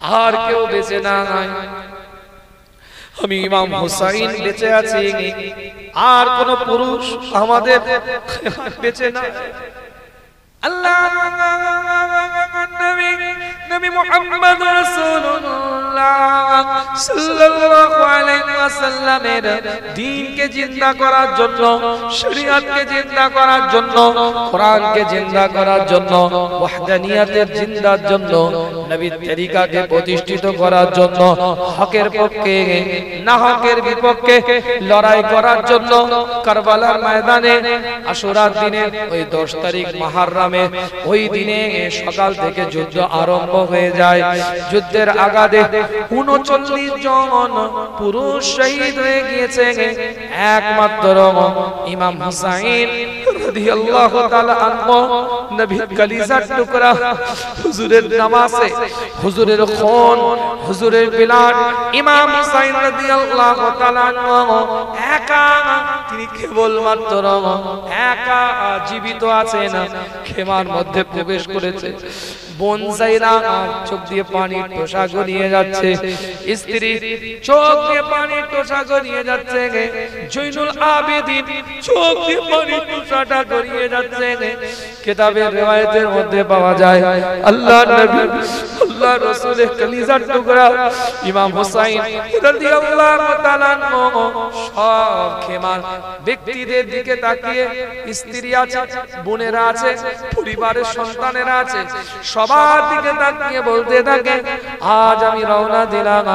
আর কেউ বেঁচে নাই। আমি ইমাম হুসাইন বেঁচে আছি, আর কোন পুরুষ আমাদের বেঁচে নাই। আল্লাহ নবী মুহাম্মদ রাসূলুল্লাহ সাল্লাল্লাহু আলাইহি ওয়াসাল্লামের দ্বীনকে জিন্দা করার জন্য, শরীয়তকে জিন্দা করার জন্য, কোরআনকে জিন্দা করার জন্য, ওয়াহদানিয়াতের জিন্দার জন্য, নবীর তরিকাকে প্রতিষ্ঠিত করার জন্য, হকের পক্ষে না হকের বিপক্ষে লড়াই করার জন্য কারবালার ময়দানে আশুরার দিনে ওই 10 তারিখ মুহররমে ওই দিনে সকাল থেকে যুদ্ধ আরম্ভ হয়ে যায়। যুদ্ধের আগাদে 39 জন পুরুষ শহীদ হয়ে গিয়েছে। একমাত্র ইমাম হুসাইন রাদিয়াল্লাহু তাআলা আনহু নবী কলিজার টুকরা, হুজুরের নামাজে, হুজুরের খুন, হুজুরের বিলাদ, ইমাম হুসাইন রাদিয়াল্লাহু তাআলা আনহু একা, তিনি কেবলমাত্র একা জীবিত আছেন, খেমার মধ্যে প্রবেশ করেছে। বোন যায়রা চোখ দিয়ে পানির টোসা গড়িয়ে যাচ্ছে, স্ত্রী চোখ দিয়ে পানির টোসা গড়িয়ে যাচ্ছে, জৈনুল আবেদিন চোখ দিয়ে পানির টোসাটা গড়িয়ে যাচ্ছে। কিতাবের riwayতের মধ্যে পাওয়া যায় আল্লাহর নবী, আল্লাহর রাসূলের কলিজার টুকরা ইমাম হুসাইন রাদিয়াল্লাহু তাআলা সব খেমার ব্যক্তিদের দিকে তাকিয়ে, স্ত্রী আছে, বোনেরা আছে, পরিবারের সন্তানেরা আছে, সবার দিকে তাকিয়ে বলতে থাকে, আজ আমি রওনা দিলাম,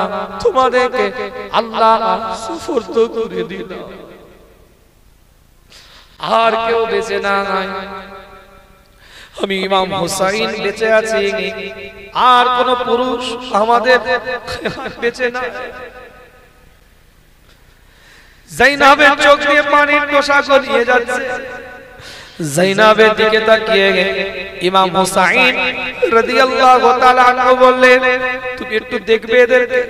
তোমাদেরকে আল্লাহ সুফরদ করে দিলাম। আর কেউ বেঁচে নাই। আমি ইমাম হুসাইন বেঁচে আছি, আর কোন পুরুষ আমাদের বেঁচে নাই। যায়নাবের চোখ দিয়ে পানির টোসা গড়িয়ে যাচ্ছে। যায়নাবের দিকে তাকিয়ে ইমাম হুসাইন রাদিয়াল্লাহু তাআলা আনহু বললেন, তুমি একটু দেখবে এদেরকে,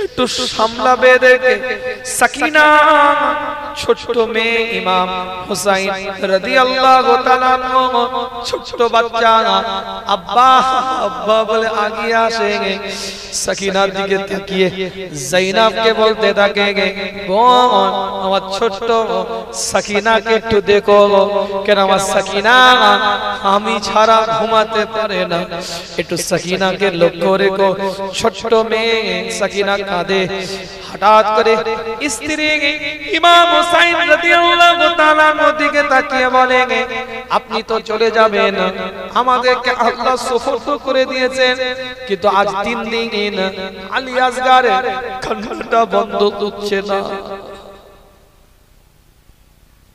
একটু সামলাবে এদেরকে। সাকিনা ছোট মেয়ে ইমাম হুসাইন রাদিয়াল্লাহু তাআলা আনহু, ছোট বাচ্চা, আব্বা আব্বা বলে আগিয়ে আসে। সাকিনার দিকে তাকিয়ে যায়নাবকে বলতে থাকে, বোন আমার ছোট সাকিনাকে একটু দেখো, কেন আমার সাকিনা আমি ছাড়া ঘুমাতে পারে না, একটু সাকিনাকে লক্ষ্য রেখো। ছোট মেয়ে সাকিনা কাঁদে। হঠাৎ করে স্ত্রী ইমাম হুসাইন রাদিয়াল্লাহু তাআলা দিকে তাকিয়ে বলে, আপনি তো চলে যাবেন, আমাদেরকে আল্লাহ সুফরদ করে দিয়েছেন, কিন্তু আজ 3 দিন আলী আসগারের কান্নাটা বন্ধ হচ্ছে না।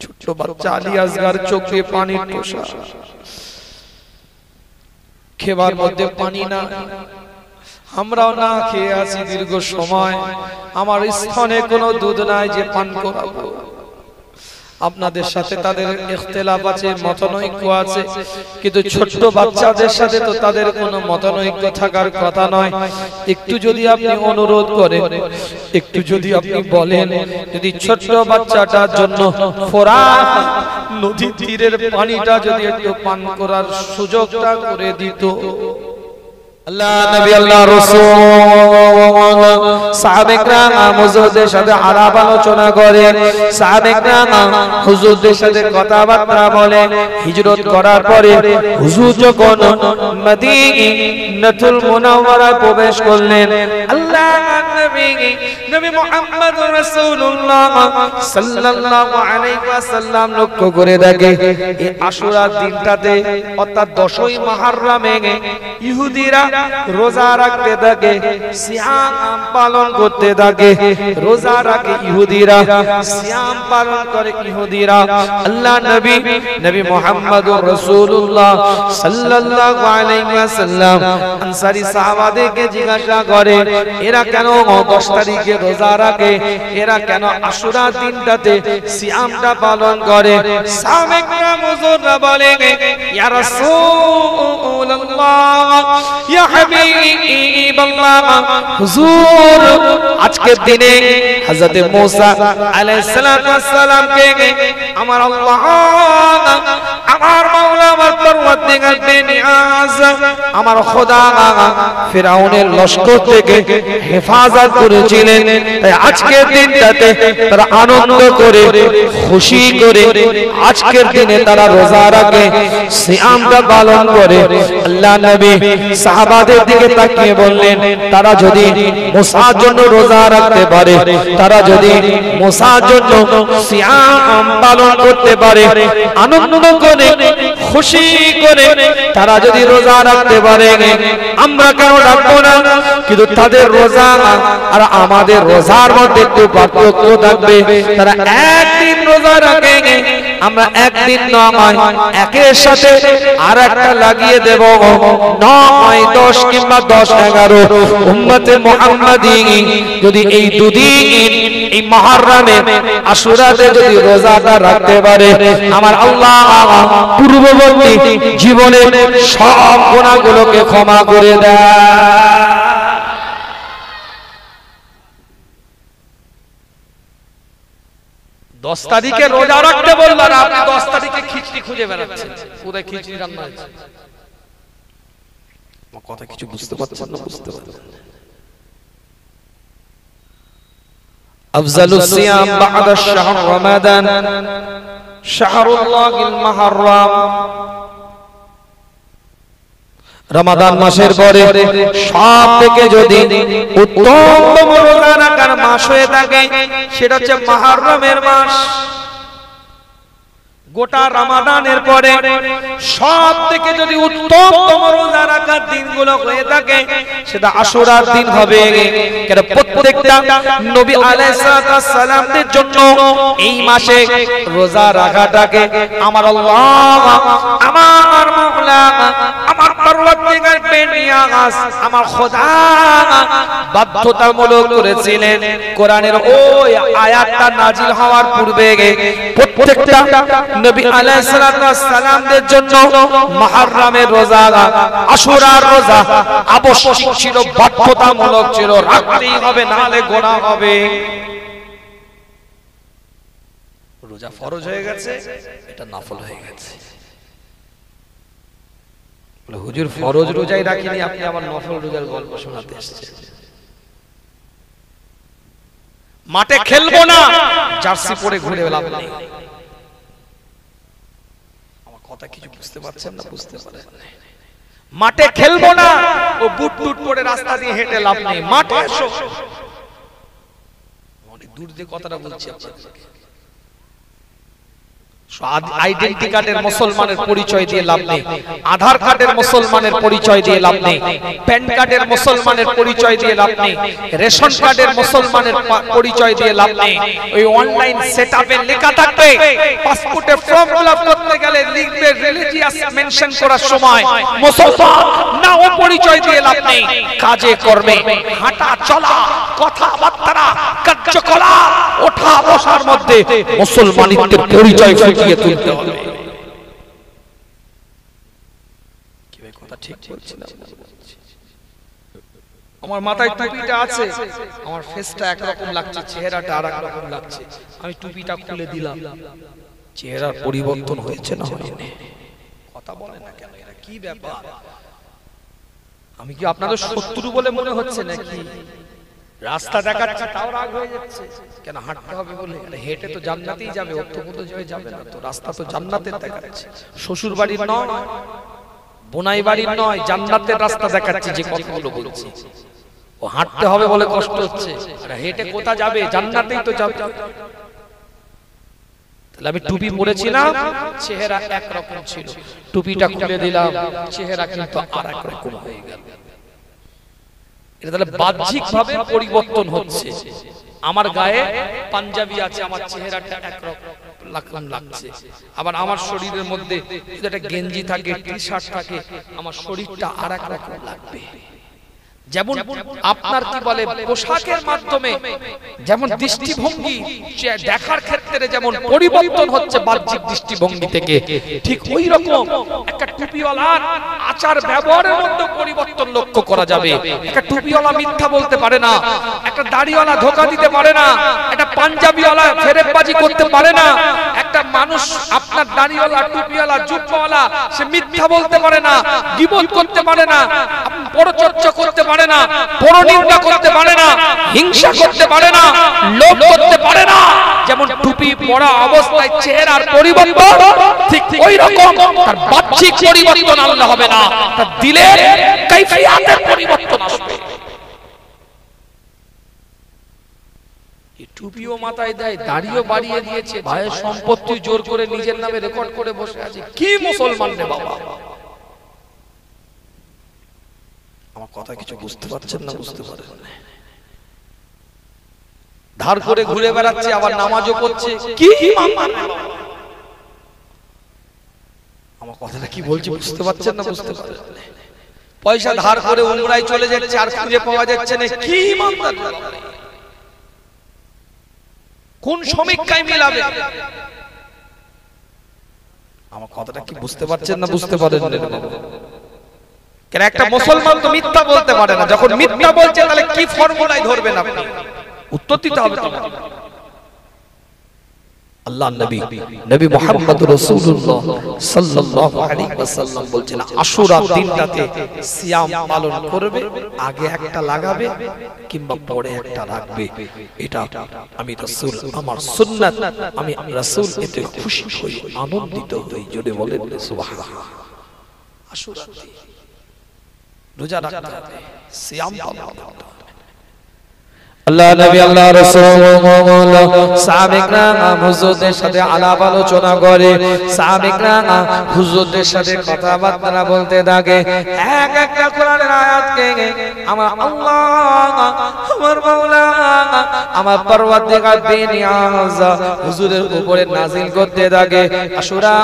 ছোট বাচ্চা আলী আসগার চোখে পানির টোসা, খেবার মধ্যে পানি না, আমরাও না খেয়ে আছি দীর্ঘ সময়, আমার স্তনে কোনো দুধ নাই যে পান করাবো। আপনাদের সাথে তাদের ইখতিলাফ আছে, মতানৈক্য আছে, কিন্তু ছোট্ট বাচ্চাদের সাথে তো তাদের কোনো মতানৈক্য থাকার কথা নয়। একটু যদি আপনি অনুরোধ করেন, একটু যদি আপনি বলেন, যদি ছোট্ট বাচ্চাটার জন্য ফোরাত নদী তীরের পানিটা যদি একটু পান করার সুযোগটা করে দিত। আল্লাহ নবী, আল্লাহ রাসূল সাহাবে کرام হুজুরদের সাথে আলাপ আলোচনা করে, সাহাবে کرام হুজুরদের সাথে কথাবার্তা বলে। হিজরত করার পরে হুজুর যখন মদিনাতুল মুনাওয়ারায় প্রবেশ করলেন, আল্লাহ নবী, নবী মুহাম্মদ রাসূলুল্লাহ সাল্লাল্লাহু আলাইহি ওয়াসাল্লাম লক্ষ্য করে দেখে, এই আশুরার দিনটাতে অর্থাৎ 10ই মুহররমে ইহুদিরা রোজা রাখতে থাকে, সিয়াম পালন করতে থাকে। রোজা রাখে ইহুদিরা, সিয়াম পালন করে ইহুদিরা। আল্লাহ নবী, নবী মুহাম্মদুর রাসূলুল্লাহ সাল্লাল্লাহু আলাইহি ওয়াসাল্লাম আনসারী সাহাবাদেরকে জিজ্ঞাসা করে, এরা কেন 10 তারিখে রোজা রাখে, এরা কেন আশুরা দিনটাতে সিয়ামটা পালন করে? সাহাবে کرام হুজুররা বলেন, ইয়া রাসূলুল্লাহ, ইয়া হাবিবাল্লাহ, হুজুর আজকের দিনে হযরত মুসা আলাইহিস সালামকে আমার আল্লাহ আমার মাওলা আমার পরওয়ারদিগার বেনিয়াজ আমার খোদা ফিরাউনের লশকর থেকে হেফাজত করেছিলেন। তাই আজকের দিনটাতে তারা আনন্দ করে খুশি করে আজকের দিনে তারা রোজা রাখে, সিয়ামটা পালন করে। আল্লাহ নবী সাহাবাদের দিকে তাকিয়ে বললেন, তারা যদি মুসার জন্য রোজা রাখতে পারে, তারা যদি মুসার জন্য সিয়াম পালন করতে পারে, আনন্দ করে খুশি করে তারা যদি রোজা রাখতে পারে, আমরা কেন রাখবো না? কিন্তু তাদের রোজা আর আমাদের রোজার মধ্যে একটু পার্থক্য থাকবে। তারা একদিন রোজা রাখে, আমরা একদিন নয় একের সাথে আর একটা লাগিয়ে দেব, 9, 10 কিংবা 10, 11 উম্মতে মুহাম্মাদি যদি এই দুদিন এই মুহররমে আশুরাতে যদি রোজাটা রাখতে পারে, আমার আল্লাহ পূর্ববর্তী জীবনের সব গুনাহগুলোকে ক্ষমা করে দেয়। 10 তারিখে রোজা রাখতে বললেন, আপনি 10 তারিখে খিচড়ি খুঁজে বেড়াচ্ছেন, কোথায় খিচড়ি রান্না হয়েছে? আমার কথা কিছু বুঝতে পারছেন না? বুঝতে পারছেন? আফজালুস সিয়াম বা'দা শাহর রমাদান শাহরুল্লাহিল মুহররম। রমাদান মাসের পরে সব থেকে যদি উত্তম রোজা রাখার মাস হয়ে থাকে সেটা হচ্ছে মুহররমের মাস। গোটা রমাদানের পরে সব থেকে যদি উত্তম রোজা রাখার দিনগুলো হয়ে থাকে সেটা আশুরার দিন হবে। কারণ প্রত্যেকটা নবী আলাইহিস সালামের জন্য এই মাসে রোজা রাখাটাকে আমার আল্লাহ আমার মাওলা আমার পরওয়ারদিগার বেনিয়াজ আমার খোদা বাধ্যতামূলক করেছিলেন। কোরআনের ওই আয়াতটা নাজিল হওয়ার পূর্বে প্রত্যেকটা নবী আলাইহিস সালামদের জন্য মুহররমের রোজা আশুরার রোজা আবশ্যক ছিল, বাধ্যতামূলক ছিল, রাখতেই হবে, না হলে গুনাহ হবে। রোজা ফরজ হয়ে গেছে, এটা নফল হয়ে গেছে। বলে হুজুর ফরজ রোজাই রাখিনি, আপনি আবার নফল রোজার গল্প শোনাতে এসেছেন। মাঠে খেলবো না, জার্সি পরে ঘুরে লাভ নেই। কথা কিছু বুঝতে পারছেন না? বুঝতে পারেন? মাঠে খেলবো না, ও বুট টুট পরে রাস্তা দিয়ে হেঁটে লাভ নেই। মাঠে এসো। অনেক দূর দিয়ে কথাটা বলছি আপনাদেরকে। আইডেন্টি কার্ডের মুসলমানের পরিচয় দিয়ে লাভ নেই, আধার কার্ডের মুসলমানের পরিচয় দিয়ে লাভ নেই, প্যান কার্ডের মুসলমানের পরিচয় দিয়ে লাভ নেই, রেশন কার্ডের মুসলমানের পরিচয় দিয়ে লাভ নেই। ওই অনলাইন সেটআপে লেখা থাকবে, পাসপোর্টে ফর্ম ফিল আপ করতে গেলে লিখবে রিলিজিয়াস মেনশন করার সময় মুসলমান না, ও পরিচয় দিয়ে লাভ নেই। কাজে কর্মে হাঁটা চলা কথাবার্তা কার্যকলাপ ওঠা বসার মধ্যে মুসলমানিত্বের পরিচয় ফুটিয়ে তুলতে হবে। কি ভাই কথা ঠিক বলছি না? আমার মাথায় টুপিটা আছে, আমার ফেসটা একরকম লাগছে, চেহারাটা আরেক রকম লাগছে। আমি টুপিটা খুলে দিলাম, চেহারার পরিবর্তন হয়েছে না হয়নি? কথা বলে না কেন? এটা কি ব্যাপার? আমি কি আপনাদের শত্রু বলে মনে হচ্ছে নাকি? রাস্তা দেখাচ্ছে তাও রাগ হয়ে যাচ্ছে কেন? হাঁটতে হবে বলে? হেঁটে তো জান্নাতেই যাবে, অর্থগত হয়ে যাবে না তো। রাস্তা তো জান্নাতের দেখাচ্ছে, শ্বশুর বাড়ির নয়, বোনাই বাড়ির নয়, জান্নাতের রাস্তা দেখাচ্ছে। যে কথাগুলো বলছি, ও হাঁটতে হবে বলে কষ্ট হচ্ছে, হেঁটে কোথা যাবে? জান্নাতেই তো যাবে। তাহলে আমি টুপি পরেছিলাম, চেহারা একরকম ছিল, টুপিটা খুলে দিলাম, চেহারা কিন্তু আর এক রকম হয়ে গেল। এটা তাহলে বাহ্যিক ভাবে পরিবর্তন হচ্ছে। আমার গায়ে পাঞ্জাবি আছে, আমার চেহারাটা একরকম লাগছে। আবার আমার শরীরের মধ্যে যদি একটা গেঞ্জি থাকে, টি শার্ট থাকে, আমার শরীরটা আর এক রকম লাগবে। যেমন আপনার কি বলে পোশাকের মাধ্যমে যেমন দৃষ্টিভঙ্গি দেখার ক্ষেত্রে যেমন পরিবর্তন হচ্ছে বাহ্যিক দৃষ্টিভঙ্গি থেকে, ঠিক ওই রকম একটা টুপিওয়ালার আচার ব্যবহারের মধ্যে পরিবর্তন লক্ষ্য করা যাবে। একটা টুপিওয়ালা মিথ্যা বলতে পারে না, একটা দাড়িওয়ালা ধোঁকা দিতে পারে না, একটা পাঞ্জাবিওয়ালা ফেরেববাজি করতে পারে না, একটা মানুষ আপনার দাড়িওয়ালা টুপিওয়ালা জুব্বাওয়ালা সে মিথ্যা বলতে পারে না, গীবত করতে পারে না, পরচর্চা করতে পারে না, পরনিন্দা করতে পারে না, হিংসা করতে পারে না, লোভ করতে পারে না। যেমন টুপি পরা অবস্থায় চেহারার পরিবর্তন, ঠিক ওই রকম তার বাহ্যিক পরিবর্তন আল্লাহ হবে না, তার দিলের কাইফিয়াতের পরিবর্তন আসবে। টুপিও মাথায় দেয়, দাড়িও বাড়িয়ে দিয়েছে, ভাইয়ের সম্পত্তি জোর করে নিজের নামে রেকর্ড করে বসে আছে। কি মুসলমান রে বাবা! আমার কথা কিছু বুঝতে পারছেন না? বুঝতে পারেন? ধার করে ঘুরে বেড়াচ্ছে, আবার নামাজও পড়ছে। কি আমার কথাটা কি বলছি বুঝতে পারছেন না? বুঝতে পারেন? পয়সা ধার করে উমরায় চলে যাচ্ছে আর খুঁজে পাওয়া যাচ্ছে না। কি ইমানদার! কোন সমীক্ষায় মিলাবে? আমার কথাটা কি বুঝতে পারছেন না? বুঝতে পারেন? একটা মুসলমান তো মিথ্যা বলতে পারে না, যখন মিথ্যা বলছে তাহলে কি ফর্মুলায় ধরবেন আপনি? উত্তর দিতে হবে তো। আল্লাহ নবী মুহাম্মদ রাসূলুল্লাহ সাল্লাল্লাহু আলাইহি ওয়াসাল্লাম বলছেন আশুরা দিনটাতে সিয়াম পালন করবে, আগে একটা লাগাবে কিংবা পরে একটা রাখবে। এটা আমি রাসূল, আমার সুন্নাত, আমি রাসূল এতে খুশি হই, আনন্দিত হই। জোরে বলেন সুবহানাল্লাহ। আশুরা রোজা রাখতে হবে, সিয়াম পালন করতে হবে। আল্লাহ নবী আল্লাহ রাসূল সাহাবায়ে হুজুরদের সাথে আলাপ আলোচনা করে, সাহাবায়ে হুজুরদের সাথে কথাবার্তা বলতে থাকে। এক একটা কোরআনের আয়াতকে আমার আল্লাহ, আমার মাওলা, আমার পরওয়ারদিগার বেনিয়াজ হুজুরের উপরে নাযিল করতে থাকে। আশুরা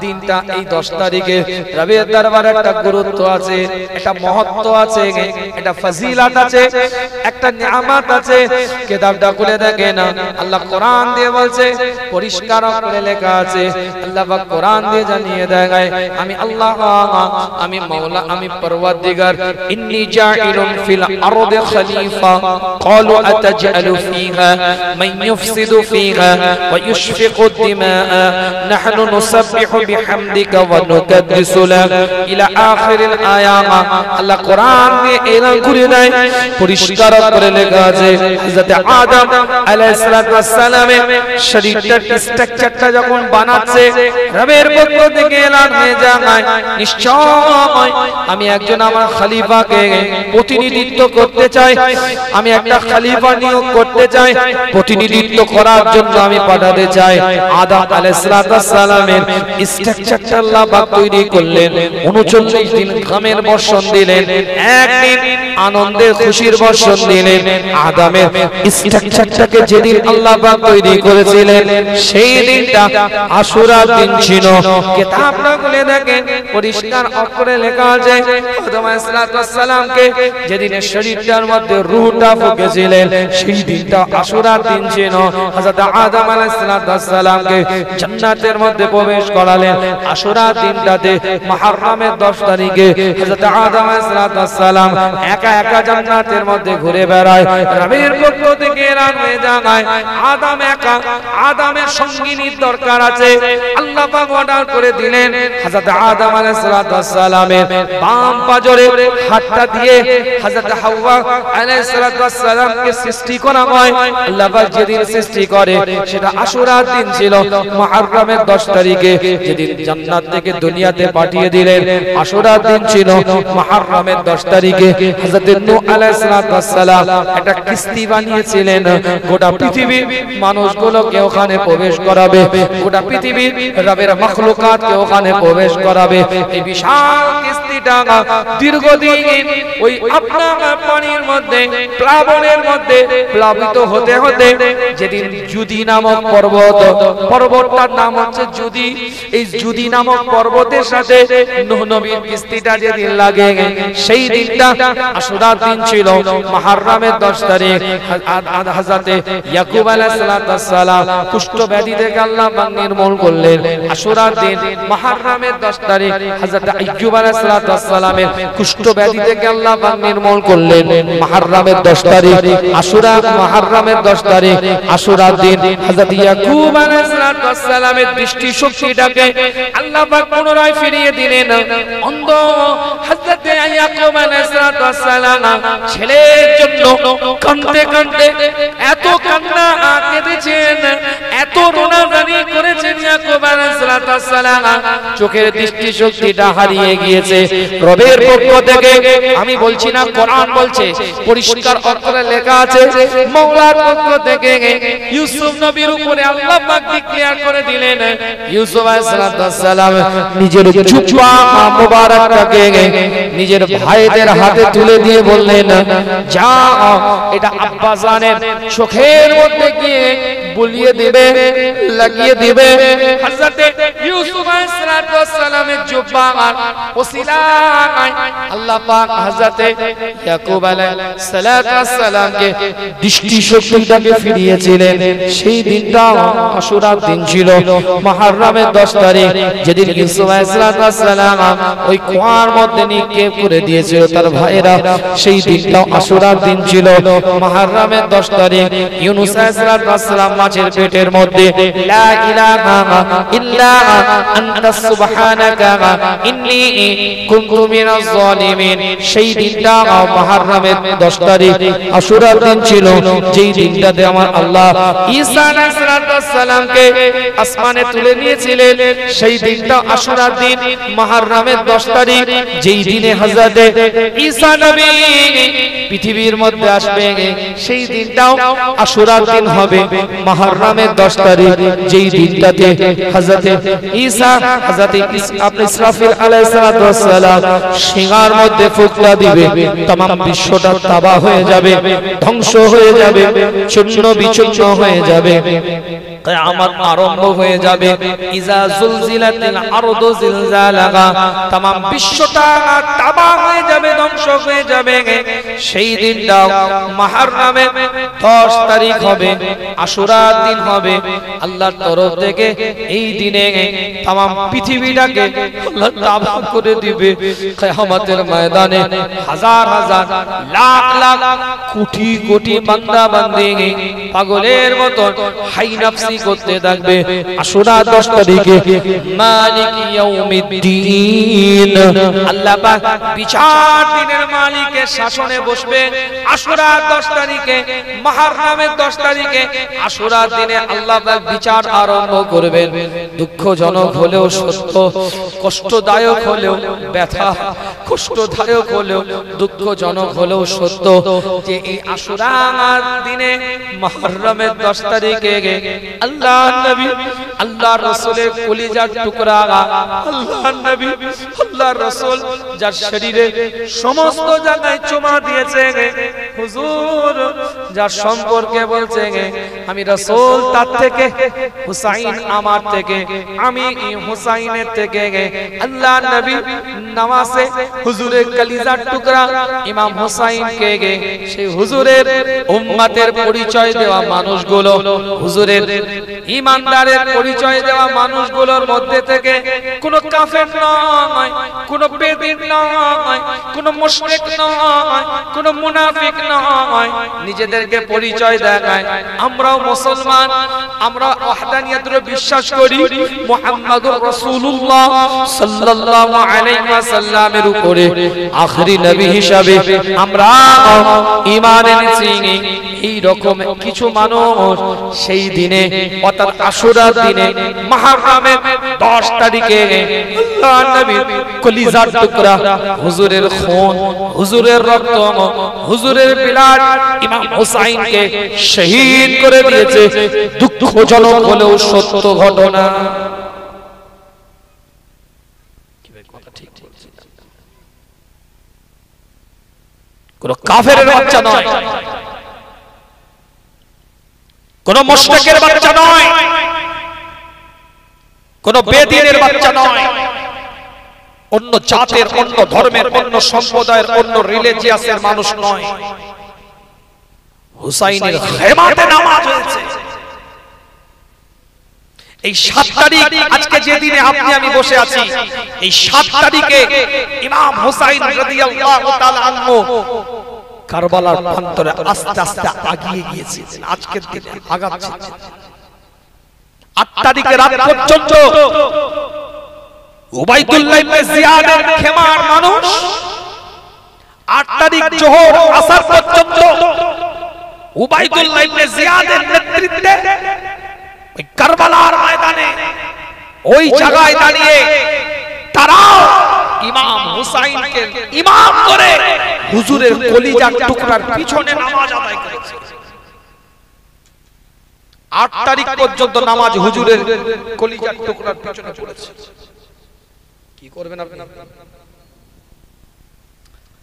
দিনটা এই 10 তারিখে রবের দরবারে একটা গুরুত্ব আছে, একটা মহত্ব আছে, একটা ফজিলত আছে, একটা নিয়ামত আছে। কিতাবটা খুলে দেখেন, আল্লাহ কোরআন দিয়ে বলছে, পরিষ্কার করে লেখা আছে। আল্লাহ পাক কোরআন দিয়ে জানিয়ে দেয়, আমি আল্লাহ, আমি মাওলা, আমি পরওয়ারদিগার, ইন্নী জাইলুন ফিল আরদি খলিফা, ক্বালু আতাজআলু ফিহা মান ইউফসিদু ফিহা ওয়া ইউশফিকু দিমাআ নাহনু নুসাব্বিহু বিহামদিকা ওয়া নুকাদ্দিসু লাক ইলা আখিরিল আয়াত। আল্লাহ কোরআন দিয়ে এলান করে দেয়, পরিষ্কার করে লেখা আছে হযরত আদম আলাইহিস সালামের শরীরটার স্ট্রাকচারটা যখন বানাচ্ছে, রবের পক্ষ থেকে এলান হয়ে যায়, নিশ্চয় আমি একজন আমার খলিফাকে প্রতিনিধিত্ব করতে চাই, আমি একটা খলিফা নিয়োগ করতে চাই, প্রতিনিধিত্ব করার জন্য আমি পাঠাতে চাই। আদম আলাইহিস সালামের স্ট্রাকচারটা আল্লাহ পাক তৈরি করলেন, 39 দিন ঘামের বর্ষণ দিলেন, একদিন আনন্দের খুশির বর্ষণ দিলেন। আদমের স্ট্রাকচারটাকে যেদিন আল্লাহ পাক তৈরি করেছিলেন সেই দিনটা আশুরার দিন ছিল। কিতাবটা খুলে দেখেন, পরিষ্কার অক্ষরে লেখা আছে আদম আলাইহিস সালামকে যেদিন শরীরটার মধ্যে রূহটা ফুঁকেছিলেন সেই দিনটা আশুরার দিন ছিল। হযরত আদম আলাইহিস সালামকে জান্নাতের মধ্যে প্রবেশ করালেন আশুরার দিনটাতে, মুহররমের 10 তারিখে। হযরত আদম আলাইহিস সালাম একা একা জান্নাতের মধ্যে ঘুরে বেড়ায়, রবের পক্ষ থেকে এলান হয়ে যায় আদম একা, আদমের সঙ্গিনীর দরকার আছে। আল্লাহ পাক অর্ডার করে দিলেন হযরত আদম আলাইহিস সালামের বাম পাজরে হাতটা দিয়ে হযরত হাওয়া আলাইহিস সালামকে সৃষ্টি করা হয়। আল্লাহ পাক যেদিন সৃষ্টি করে সেটা আশুরার দিন ছিল, মুহররমের 10 তারিখে। যেদিন জান্নাত থেকে দুনিয়াতে পাঠিয়ে দিলেন আশুরার দিন ছিল, মুহররমের 10 তারিখে। হযরত নূহ আলাইহিস সালাম একটা কিস্তি বানিয়েছিলেন, গোটা পৃথিবীর মানুষগুলোকে ওখানে প্রবেশ করাবে, গোটা পৃথিবীর রবের মাখলুকাতকে ওখানে প্রবেশ করাবে। এই বিশাল কিস্তিটা দীর্ঘদিন ওই আপনার পানির মধ্যে, প্লাবনের মধ্যে প্লাবিত হতে হতে যেদিন জুদি নামক পর্বত, পর্বতটার নাম হচ্ছে জুদি, এই জুদি নামক পর্বতের সাথে নূহ নবীর কিস্তিটা যেদিন লাগে, সেই দিনটা আশুরার দিন ছিল, মুহররমের 10 তারিখ। হযরতে ইয়াকুব আলাইহিস সালাম কুষ্ঠ ব্যাধি থেকে আল্লাহ পাক নির্মূল করলেন আশুরার দিন, মুহররমের 10 তারিখ। হযরতে আইয়ুব আলাইহিস সালামের কুষ্ঠ ব্যাধি থেকে আল্লাহ পাক নির্মূল করলেন মুহররমের 10 তারিখ। আশুরা মুহররমের 10 তারিখ, আশুরার দিন হযরত ইয়াকুব আলাইহিস সালামের দৃষ্টি শক্তিটাকে আল্লাহ পাক পুনরায় ফিরিয়ে দিলেন। অন্ধ হযরত ইয়াকুব আলাইহিস সালাম ছেলের জন্য কাঁদতে কাঁদতে এত কান্না কেঁদেছেন, এত রোনাজানি করেছেন ইয়াকুব আলাইহিস সালাম, চোখের দৃষ্টি শক্তিটা হারিয়ে গিয়েছে। রবের পক্ষ থেকে, আমি বলছি না, কোরআন বলছে, পরিষ্কার অক্ষরে লেখা আছে, মওলার পক্ষ থেকে ইউসুফ নবীর উপরে আল্লাহ পাক ডিক্লেয়ার করে দিলেন। ইউসুফ আলাইহিস সালাম নিজের জুব্বা মোবারকটাকে নিজের ভাইদের হাতে তুলে দিয়ে বললেন, যা এটা আব্বা জানের চোখের মধ্যে গিয়ে বুলিয়ে দিবে, লাগিয়ে দিবে। হযরত ইউসুফ আলাইহিস সালামের জুব্বা আর ওসিলায় আল্লাহ পাক হযরত ইয়াকুব আলাইহিস সালামকে দৃষ্টি শক্তিটাকে ফিরিয়েছিলেন। সেই দিনটা আশুরার দিন ছিল, মুহররমের 10 তারিখ, যেদিন ইউসুফ আলাইহিস সালাম ওই কুয়ার মধ্যে নিক্ষেপ করে দিয়েছিল তার ভাইরা, সেই দিনটা আশুরার দিন ছিল, মুহররমের 10 তারিখ। ইউনূস আলাইহিস সালাম মাছের পেটের মধ্যে লা ইলাহা ইল্লা আনতা সুবহানাকা ইন্নী কুনতু মিনাজ জালিমিন, সেই দিনটা মুহররমের 10 তারিখ আশুরার দিন ছিল, যেই দিনটাতে আমার আল্লাহ ঈসা আলাইহিস সালামকে আসমানে তুলে নিয়েছিলেন। সেই দিনটা আশুরার দিন, মুহররমের 10 তারিখ, যেই দিনে হযরত ঈসা নবী পৃথিবীর মধ্যে আসবে, সেই দিনটাও আশুরার দিন হবে, মুহররমের 10 তারিখ, যেই দিনটাতে হযরত ঈসা, হযরত ইসরাফিল আলাইহিস সালাম সিংহার মধ্যে ফুঁকটা দিবে, तमाम বিশ্বটা তাবাহ হয়ে যাবে, ধ্বংস হয়ে যাবে, চূর্ণ বিচূর্ণ হয়ে যাবে, কিয়ামত আরম্ভ হয়ে যাবে। ইজা জুলজিলাতিল আরদু জিলজালাহা, तमाम বিশ্বটা তাবাহ হয়ে যাবে, ধ্বংস হয়ে যাবে। সেই দিনটা মুহররমের 10 তারিখ হবে, আশুরার দিন হবে। আল্লাহর তরফ থেকে এই দিনে तमाम পৃথিবীটাকে আল্লাহ তাবাহ করে দিবে। কিয়ামতের ময়দানে হাজার হাজার, লাখ লাখ, কোটি কোটি বান্দা বান্দি পাগলের মতো হাই নাফসি করতে থাকবে। আশুরা 10 তারিখে মালিক ইয়াউমিদ্দিন, আল্লাহ পাক বিচার দিনের মালিকের শাসনে বসবে। আশুরা 10 তারিখে, মুহররমের 10 তারিখে, আশুরার দিনে আল্লাহ পাক বিচার আরম্ভ করবেন। দুঃখজনক হলেও সত্য, কষ্টদায়ক হলেও ব্যথা, কষ্টদায়ক হলেও দুঃখজনক হলেও সত্য যে এই আশুরার দিনে, মুহররমের 10 তারিখে আল্লাহর নবী, আল্লাহর রাসূলের কলিজার টুকরা, আল্লাহর নবী, আল্লাহর রাসূল যার শরীরে সমস্ত জায়গায় চুমা দিয়েছে, হুজুর যার সম্পর্কে বলছে আমি রাসূল তার থেকে, হুসাইন আমার থেকে, আমি হুসাইনের থেকে, আল্লাহর নবী নামাজে হুজুরের কলিজার টুকরা ইমাম হুসাইনকে সেই হুজুরের উম্মতের পরিচয় দেওয়া মানুষগুলো, হুজুরের ঈমানদারের পরিচয় দেওয়া মানুষগুলোর মধ্যে থেকে কোন কাফের নয়, কোন বেঈমান নয়, কোন মুশরিক নয়, কোন মুনাফিক নয়, নিজেদেরকে পরিচয় দেখায় আমরাও মুসলমান, আমরা ওয়াহদানিয়তের বিশ্বাস করি, মুহাম্মাদুর রাসূলুল্লাহ সাল্লাল্লাহু আলাইহি ওয়াসাল্লামের উপরে আখেরি নবী হিসাবে আমরা ঈমান এনেছি। এই রকম কিছু মানুষ সেই দিনে, অর্থাৎ আশুরার দিনে, মুহররমের 10 তারিখে আল্লাহ নবী কলিজার টুকরা হুজুরের খুন, হুজুরের রক্ত, হুজুরের বিলাদ ইমাম হুসাইনকে শহীদ করে দিয়েছে। দুঃখজনক হলেও সত্য ঘটনা। কোন কাফেরের বাচ্চা নয়, কোন মুশরিকের বাচ্চা নয়, কোন বেদিনের বাচ্চা নয়, অন্য জাতের, অন্য ধর্মের, অন্য সম্প্রদায়ের, অন্য রিলিজিয়াসের মানুষ নয়। হুসাইনের খেমাতে নামাজ হয়েছে। এই 7 তারিখ, আজকে যে দিনে আপনি আমি বসে আছি, এই 7 তারিখে ইমাম হুসাইন রাদিয়াল্লাহু তাআলা আনহু কারবালার প্রান্তরে আস্তে আস্তে আগিয়ে গিয়েছিলেন। আজকের দিনে আগাচ্ছেন। 8 তারিখে রাত পর্যন্ত উবাইদুল্লাহ ইবনে জিয়াদের খেমার মানুষ 8 তারিখ জোহর আসর পর্যন্ত উবাইদুল্লাহ ইবনে জিয়াদের নেতৃত্বে ওই কারবালার ময়দানে ওই জায়গায় দাঁড়িয়ে তারাও ইমাম হুসাইনকে ইমাম করে হুজুরের কলিজার টুকরার পিছনে নামাজ আদায় করেছে। 8 তারিখ পর্যন্ত নামাজ হুজুরের কলিজার টুকরার পিছনে পড়েছে। কি করবেন আপনি?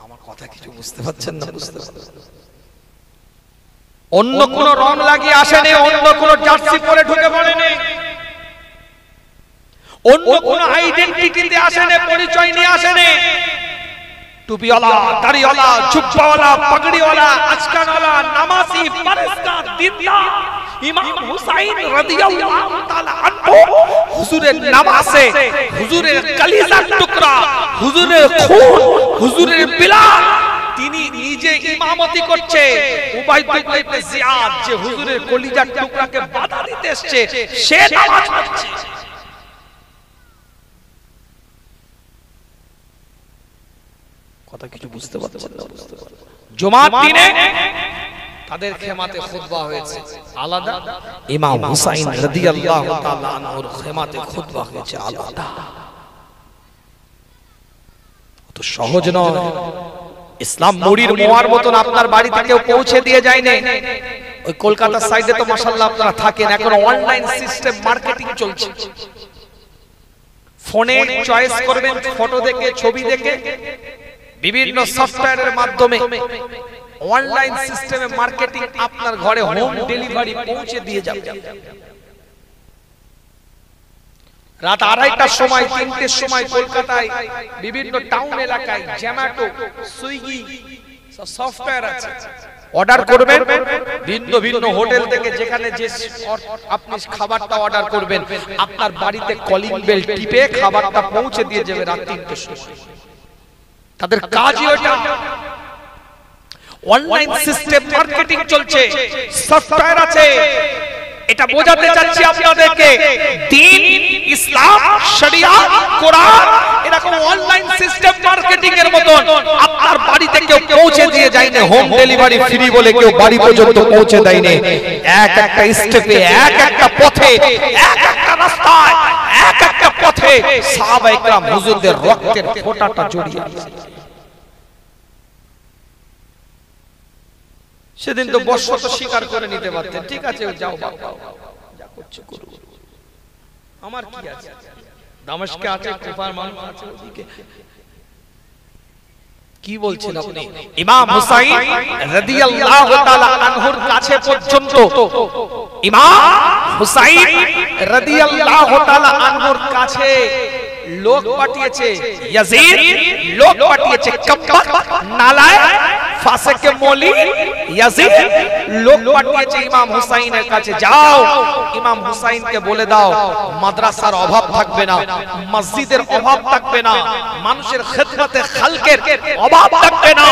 আমার কথা কিছু বুঝতে পারছেন না? বুঝতে পারছেন? অন্য কোন রং লাগিয়ে আসেনি, অন্য কোন জার্সি পরে ঢুকে পড়েনি, অন্য কোন আইডেন্টিটিতে আসেনি, পরিচয় নিয়ে আসেনি। টুপিওয়ালা, দাড়িওয়ালা, জুব্বাওয়ালা, পাগড়িওয়ালা, আজকানওয়ালা, নামাজি, পরেশগার, দিনদার ইমাম হুসাইন রাদিয়াল্লাহু তাআলা আনহু হুজুরের নামাজে, হুজুরের কলিজার টুকরা, হুজুরের খুন, হুজুরের বিলাদ তিনি নিজে ইমামতি করছে। উবাইদুল্লাহ ইবনে জিয়াদ যে হুজুরের কলিজার টুকরাকে বাধা দিতে এসেছে, সে নামাজ পড়ছে। কথা কিছু বুঝতে পারছেন না? বুঝতে পারছেন? জুমার দিনে তাদের খেমাতে খুতবা হয়েছে আলাদা, ইমাম হুসাইন রাদিয়াল্লাহু তাআলা আনহুর খেমাতে খুতবা হয়েছে আলাদা। তো সহজ নয়। ইসলাম মুড়ির মোয়ার মতন আপনার বাড়িতে কেউ পৌঁছে দিয়ে যায় না। ওই কলকাতার সাইডে তো মাশাআল্লাহ আপনারা থাকেন, এখন অনলাইন সিস্টেম মার্কেটিং চলছে। ফোনে চয়েস করবেন, ফটো দেখে, ছবি দেখে, বিভিন্ন সফটওয়্যারের মাধ্যমে অনলাইন সিস্টেমে মার্কেটিং আপনার ঘরে হোম ডেলিভারি পৌঁছে দিয়ে যাবে। রাত 2:30টার সময়, 3টের সময় কলকাতায় বিভিন্ন টাউন এলাকায় জোম্যাটো, সুইগি সফটওয়্যার আছে। অর্ডার করবেন ভিন্ন ভিন্ন হোটেল থেকে, যেখানে যে আপনি খাবারটা অর্ডার করবেন আপনার বাড়িতে কলিং বেল টিপে খাবারটা পৌঁছে দিয়ে যাবে রাত 3টের সময়। তাদের কাজই ওটা। অনলাইন সিস্টেম মার্কেটিং চলছে, সফটওয়্যার আছে। এটা বোঝাতে চাচ্ছি আপনাদেরকে, দ্বীন, ইসলাম, শরিয়াত, কোরআন এরকম অনলাইন সিস্টেম মার্কেটিং এর মতন আপনার বাড়িতে কেউ পৌঁছে দিয়ে যায় না। হোম ডেলিভারি ফ্রি বলে কেউ বাড়ি পর্যন্ত পৌঁছে দেয় না। এক একটা স্টেপে, এক একটা পথে, এক একটা রাস্তায়, এক একটা পথে সাহাবায়ে কেরাম হুজুরদের রক্তের ফোঁটাটা জড়িয়ে আছে। সেদিন তো বর্ষত স্বীকার করে নিতে পারতেন, ঠিক আছে যাও বাবা যা করছো করো, আমার কি আছে? দামেস্কে আছে, কুফার মানুষ আছে ওদিকে। কি বলছেন আপনি? ইমাম হুসাইন রাদিয়াল্লাহু তাআলা আনহুর কাছে পর্যন্ত, ইমাম হুসাইন রাদিয়াল্লাহু তাআলা আনহুর কাছে লোক পাঠিয়েছে ইয়াজিদ, লোক পাঠিয়েছে কাব্বার, নালায় ফাসেকে মলি ইয়াজিদ লোক পাঠিয়েছে ইমাম হুসাইনের কাছে, যাও ইমাম হুসাইনকে বলে দাও মাদ্রাসার অভাব থাকবে না, মসজিদের অভাব থাকবে না, মানুষের খেদমতে খালকের অভাব থাকবে না,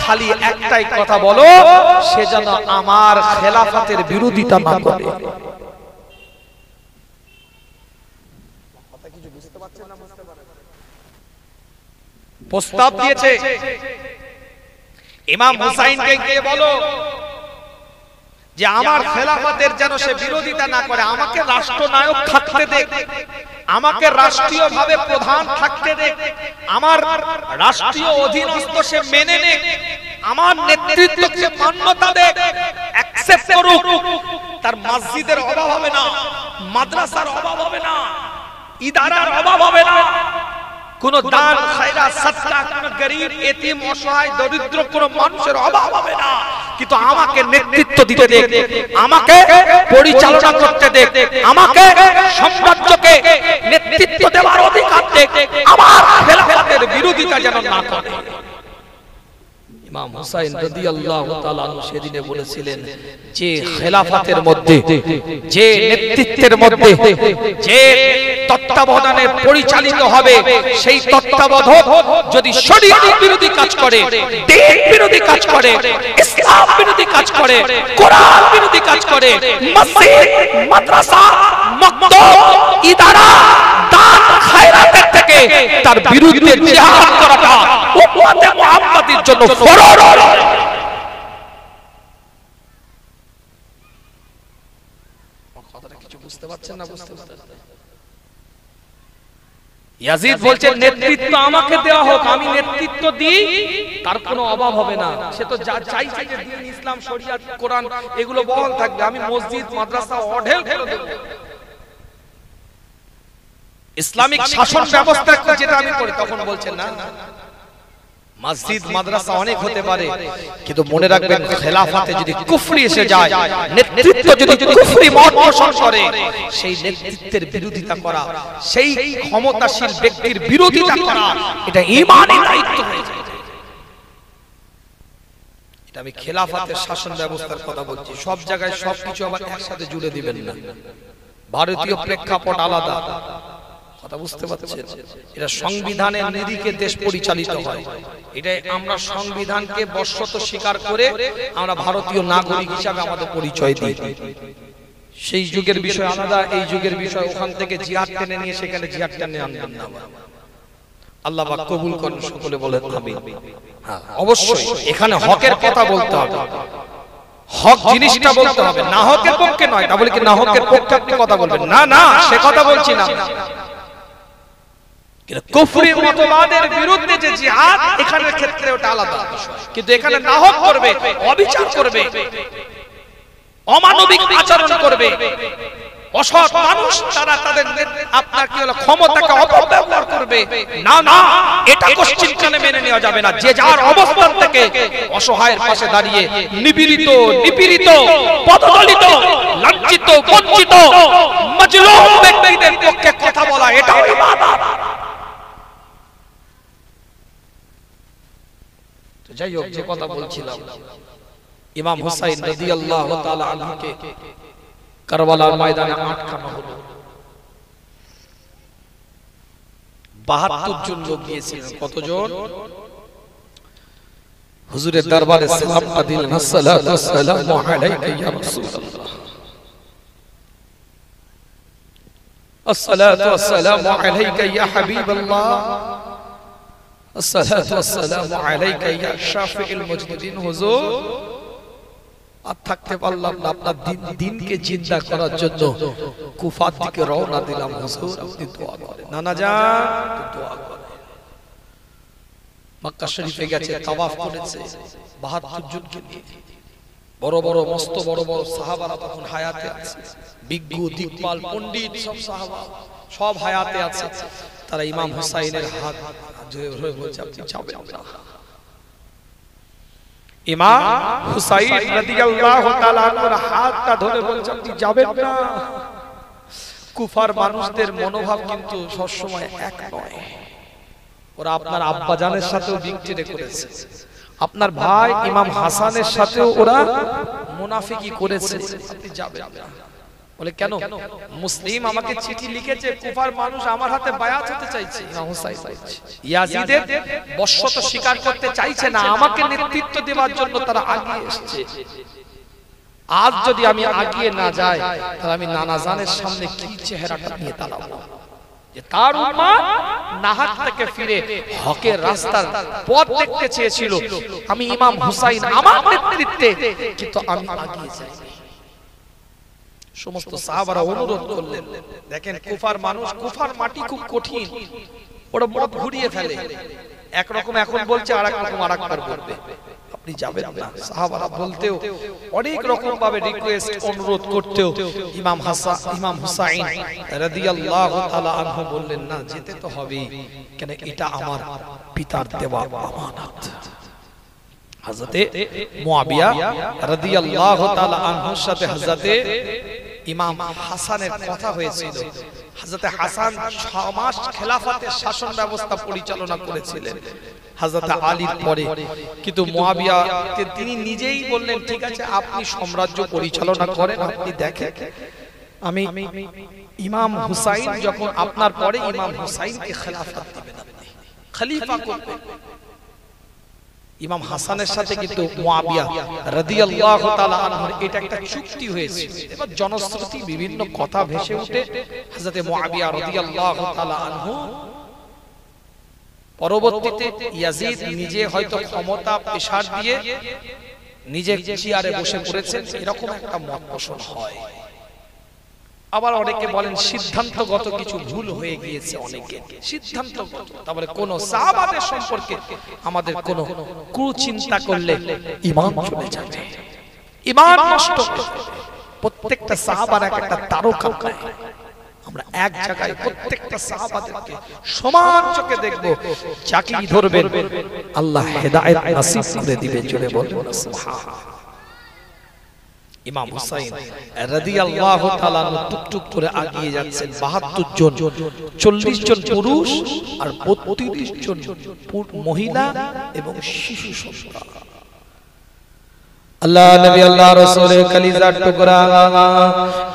খালি একটাই কথা বলো, সে যেন আমার খেলাফতের বিরোধিতা না করে। প্রস্তাব দিয়েছে ইমাম হুসাইনকে গিয়ে বলো যে আমার খেলাফতের যেন সে বিরোধিতা না করে, আমাকে রাষ্ট্রনায়ক থাকতে দেখ, আমাকে রাষ্ট্রীয়ভাবে প্রধান থাকতে দেখ, আমার রাষ্ট্রীয় অধীনস্থ সে মেনে নেক, আমার নেতৃত্বকে মান্যতা দেখ, অ্যাকসেপ্ট করুক। তার মসজিদের অভাব হবে না, মাদ্রাসার অভাব হবে না, ইদারার অভাব হবে না, কোন দান খায়রাত সাদকা, কোন গরীব এতিম অসহায় দরিদ্র কোন মানুষের অভাব হবে না। কিন্তু আমাকে নেতৃত্ব দিতে দেখ, আমাকে পরিচালনা করতে দেখ, আমাকে সাম্রাজ্যকে নেতৃত্ব দেওয়ার অধিকার দেখ, আমার খেলাফতের বিরোধিতা যেন না করে। ইমাম হুসাইন রাদিয়াল্লাহু তাআলা আনহু সেদিনে বলেছিলেন যে খেলাফতের মধ্যে, যে নেতৃত্বের মধ্যে, যে তত্ত্বাবধানে পরিচালিত হবে, সেই তত্ত্বাবধায়ক যদি শরীয়ত বিরোধী কাজ করে, দ্বীন বিরোধী কাজ করে, ইসলাম বিরোধী কাজ করে, কোরআন বিরোধী কাজ করে, মসজিদ, মাদ্রাসা, মক্তব, ইদারা, দান খায়রাতের থেকে তার বিরুদ্ধে জিহাদ করাটা উম্মতে মুহাম্মাদির জন্য ফরজ। কথাটা কিছু বুঝতে পারছেন না? বুঝতে পারছেন? ইয়াজিদ বলছেন নেতৃত্ব আমাকে দেওয়া হোক, আমি নেতৃত্ব দিই, তার কোনো অভাব হবে না। সে তো যা চাইছে যে দ্বীন, ইসলাম, শরিয়ত, কোরআন এগুলো বহাল থাকবে, আমি মসজিদ, মাদ্রাসা অঢেল করে দেব। ইসলামিক শাসন ব্যবস্থা যেটা আমি করি, তখন বলছেন না, মসজিদ মাদ্রাসা অনেক হতে পারে, কিন্তু মনে রাখবেন খেলাফতে যদি কুফরি এসে যায়, নেতৃত্ব যদি কুফরি মত পোষণ করে, সেই নেতৃত্বের বিরোধিতা করা, সেই ক্ষমতাশীল ব্যক্তির বিরোধিতা করা, এটা ঈমানি দায়িত্ব হয়ে যায়। এটা আমি খেলাফতের শাসন ব্যবস্থার কথা বলছি। সব জায়গায় সবকিছু আবার একসাথে জুড়ে দিবেন না, ভারতীয় প্রেক্ষাপট আলাদা। কথা বুঝতে পারছেন? এটা সংবিধানের নিরিখে দেশ পরিচালিত হয়। এটাই আমরা সংবিধানকে বর্ষত স্বীকার করে আমরা ভারতীয় নাগরিক হিসাবে আমাদের পরিচয় দিই। সেই যুগের বিষয় আলাদা, এই যুগের বিষয়। ওখান থেকে জিহাদ টেনে নিয়ে সেখানে জিহাদ টেনে আনবেন না। আল্লাহ পাক কবুল করুন, সকলে বলেন আমিন। হ্যাঁ, অবশ্যই এখানে হকের কথা বলতে হবে, হক জিনিসটা বলতে হবে, না হকের পক্ষে নয়। তা বলে কি না হকের পক্ষে আপনি কথা বলবেন? না না, সে কথা বলছি না। কুফরির মতবাদের বিরুদ্ধে যে জিহাদ, এখানের ক্ষেত্রে ওটা আলাদা। কিন্তু এখানে নাহক করবে, অবিচার করবে, অমানবিক আচরণ করবে, অসৎ মানুষ তারা তাদের আপনার কি হলো ক্ষমতাকে অপব্যবহার করবে, না না, এটা কোশ্চিনকালে মেনে নেওয়া যাবে না। যে যার অবস্থান থেকে অসহায়ের পাশে দাঁড়িয়ে নিপীড়িত, নিপীড়িত, পদদলিত, লাঞ্ছিত, বঞ্চিত, মজলুম ব্যক্তিদের পক্ষে কথা বলা, এটাও ইবাদত। যাই হোক, যে কথা বলছিলাম, ইমাম হুসাইন রাদিয়াল্লাহু তাআলা আনহুকে কারবালার ময়দানে আটকানো হলো। 72 জন লোক গিয়েছিলেন। কতজন? হুজুরের দরবারে সালাম দিলেন, আসসালাতু ওয়াসসালামু আলাইকা ইয়া রাসূলুল্লাহ, আসসালাতু ওয়াসসালামু আলাইকা ইয়া হাবিবাল্লাহ, আসসালাতু ওয়াসসালামু আলাইকা ইয়া শাফিউল মুজতাহিদিন। হুজুর, আর থাকতে পারলাম না, আপনার দিনকে জিন্দা করার জন্য কুফার দিকে রওনা দিলাম। হুজুর, আপনি দোয়া করেন। নানা যান দোয়া করেন। মক্কা শরীফে গেছে, তাওয়াফ করেছে 72 জনকে নিয়ে। বড় বড় মস্ত বড় বড় সাহাবারা তখন হায়াতে আছে, বিজ্ঞ, দিকপাল, পণ্ডিত, সব সাহাবা সব হায়াতে আছে। তারা ইমাম হুসাইনের হাত ধরে বলছে, আপনি যাবেন না। ইমাম হুসাইন রাদিয়াল্লাহু তাআলা আনহুর হাতটা ধরে বলছে, আপনি যাবেন না। কুফার মানুষদের মনোভাব কিন্তু সব সময় এক নয়। ওরা আপনার আব্বা জানের সাথেও বিক্রি করেছে, আপনার ভাই ইমাম হাসানের সাথেও ওরা মুনাফিকি করেছে। আপনি যাবেন না। বলে কেন? মুসলিম আমাকে চিঠি লিখেছে, কুফার মানুষ আমার হাতে বায়াত হতে চাইছে। ইমাম হুসাইন ইয়াজিদের বশত স্বীকার করতে চাইছে না, আমাকে নেতৃত্ব দেওয়ার জন্য তারা আগিয়ে এসেছে। আজ যদি আমি আগিয়ে না যাই, তাহলে আমি নানা জানের সামনে কি চেহারাটা নিয়ে দাঁড়াবো? যে তার উম্মাত নাহাক থেকে ফিরে হকের রাস্তার পথ দেখতে চেয়েছিল। আমি ইমাম হুসাইন আমার নেতৃত্বে, কিন্তু আমি আগিয়ে যাই। সমস্ত সাহাবারা অনুরোধ করলেন। দেখেন কুফার মানুষ, কুফার মাটি খুব কঠিন, ওরা বড় ঘুরিয়ে ফেলে, একরকম এখন বলছে আর একরকম আরেকবার বলবে, আপনি যাবেন না। সাহাবারা বলতেও অনেক রকম ভাবে রিকোয়েস্ট, অনুরোধ করতেও ইমাম হুসাইন রাদিয়াল্লাহু তাআলা আনহু বললেন না, যেতে তো হবেই, কেন এটা আমার পিতার দেওয়া আমানত। হযরতে মুয়াবিয়া রাদিয়াল্লাহু তাআলা আনহুর সাথে হযরতে ইমাম হাসানের কথা হয়েছিল। হযরতে হাসান 6 মাস খেলাফতের শাসন ব্যবস্থা পরিচালনা করেছিলেন হযরতে আলীর পরে, কিন্তু মুয়াবিয়া তিনি নিজেই বললেন, ঠিক আছে আপনি সাম্রাজ্য পরিচালনা করেন, আপনি দেখেন, আমি ইমাম হুসাইন যখন আপনার পরে ইমাম হুসাইনকে খেলাফত দিবেন, আপনি খলিফা করবেন। ইমাম হাসানের সাথে কিন্তু মুয়াবিয়া রাদিয়াল্লাহু তাআলা আনহুর এটা একটা চুক্তি হয়েছে। এবার জনশ্রুতি বিভিন্ন কথা ভেসে ওঠে, হযরতে মুয়াবিয়া রাদিয়াল্লাহু তাআলা আনহু পরবর্তীতে ইয়াজিদ নিজে হয়তো ক্ষমতা পেশার দিয়ে নিজে চেয়ারে বসে পড়েছেন, এরকম একটা মত পোষণ হয়। আবার অনেকে বলেন সিদ্ধান্তগত কিছু ভুল হয়ে গিয়েছে, অনেকে সিদ্ধান্তগত, তারপরে কোন সাহাবাদের সম্পর্কে আমাদের কোন কুচিন্তা করলে ঈমান চলে যাবে, ঈমান নষ্ট হবে। প্রত্যেকটা সাহাবার একটা তারকা নাই, আমরা এক জায়গায় প্রত্যেকটা সাহাবাদেরকে সমান চোখে দেখব, যাকেই ধরবেন আল্লাহ হেদায়েত নসিব করে দিবে। চলে বলুন সুবহানাল্লাহ। ইমাম হুসাইন রাদিয়াল্লাহু তাআলা টুকটুক করে আগিয়ে যাচ্ছেন, 72 জন, 40 জন পুরুষ আর 32 জন মহিলা এবং শিশু সন্তান। আল্লাহ নবী আল্লাহ রাসূলের কলিজার টুকরা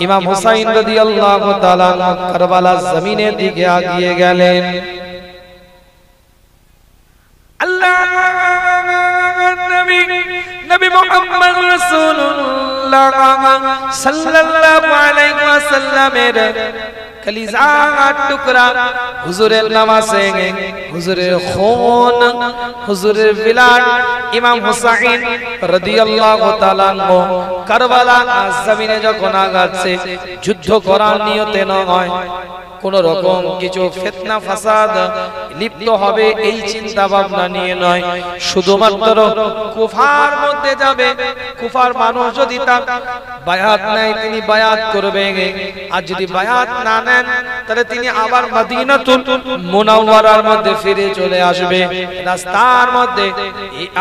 ইমাম হুসাইন রাদিয়াল্লাহু তাআলা কারবালার জমিনের দিকে আগিয়ে গেলেন। আল্লাহ নবী মুহাম্মদ রাসূলুল্লাহ সাল্লাল্লাহু আলাইহি ওয়াসাল্লামের কলিজার টুকরা হুজুরের নামাজে, হুজুরের খুন, হুজুরের বিলাদ ইমাম হুসাইন রাদিয়াল্লাহু তাআলা কারবালা জমিনে যখন আগাচ্ছে, যুদ্ধ করার নিয়তে নয়, কোন রকম কিছু ফিতনা ফাসাদ লিপ্ত হবে এই চিন্তা ভাবনা নিয়ে নয়, শুধুমাত্র কুফার মধ্যে যাবে, কুফার মানুষ যদি তার বায়াত নেয় তিনি বায়াত করবে, আর যদি বায়াত না নেন তাহলে তিনি আবার মদিনাতুল মুনাওয়ারার মধ্যে ফিরে চলে আসবে। রাস্তার মধ্যে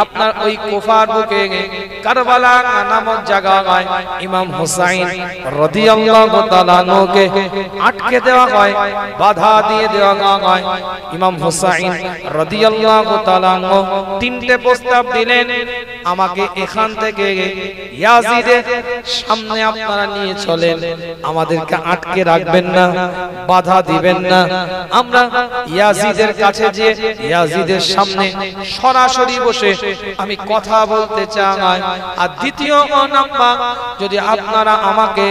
আপনার ওই কুফার বুকে কারবালা নামক জায়গায় ইমাম হুসাইন রাদিয়াল্লাহু তাআলা আনহুকে আটকে দেওয়া হয়, বাধা দিয়ে দেওয়া হয়। ইমাম হুসাইন রাদিয়াল্লাহু তাআলা আনহু তিনটে প্রস্তাব দিলেন, আমাকে এখান থেকে ইয়াজিদের সামনে আপনারা নিয়ে চলেন, আমাদেরকে আটকে রাখবেন না, বাধা দিবেন না, আমরা ইয়াজিদের কাছে যে ইয়াজিদের সামনে সরাসরি বসে আমি কথা বলতে চাই। আর দ্বিতীয় নাম্বার, যদি আপনারা আমাকে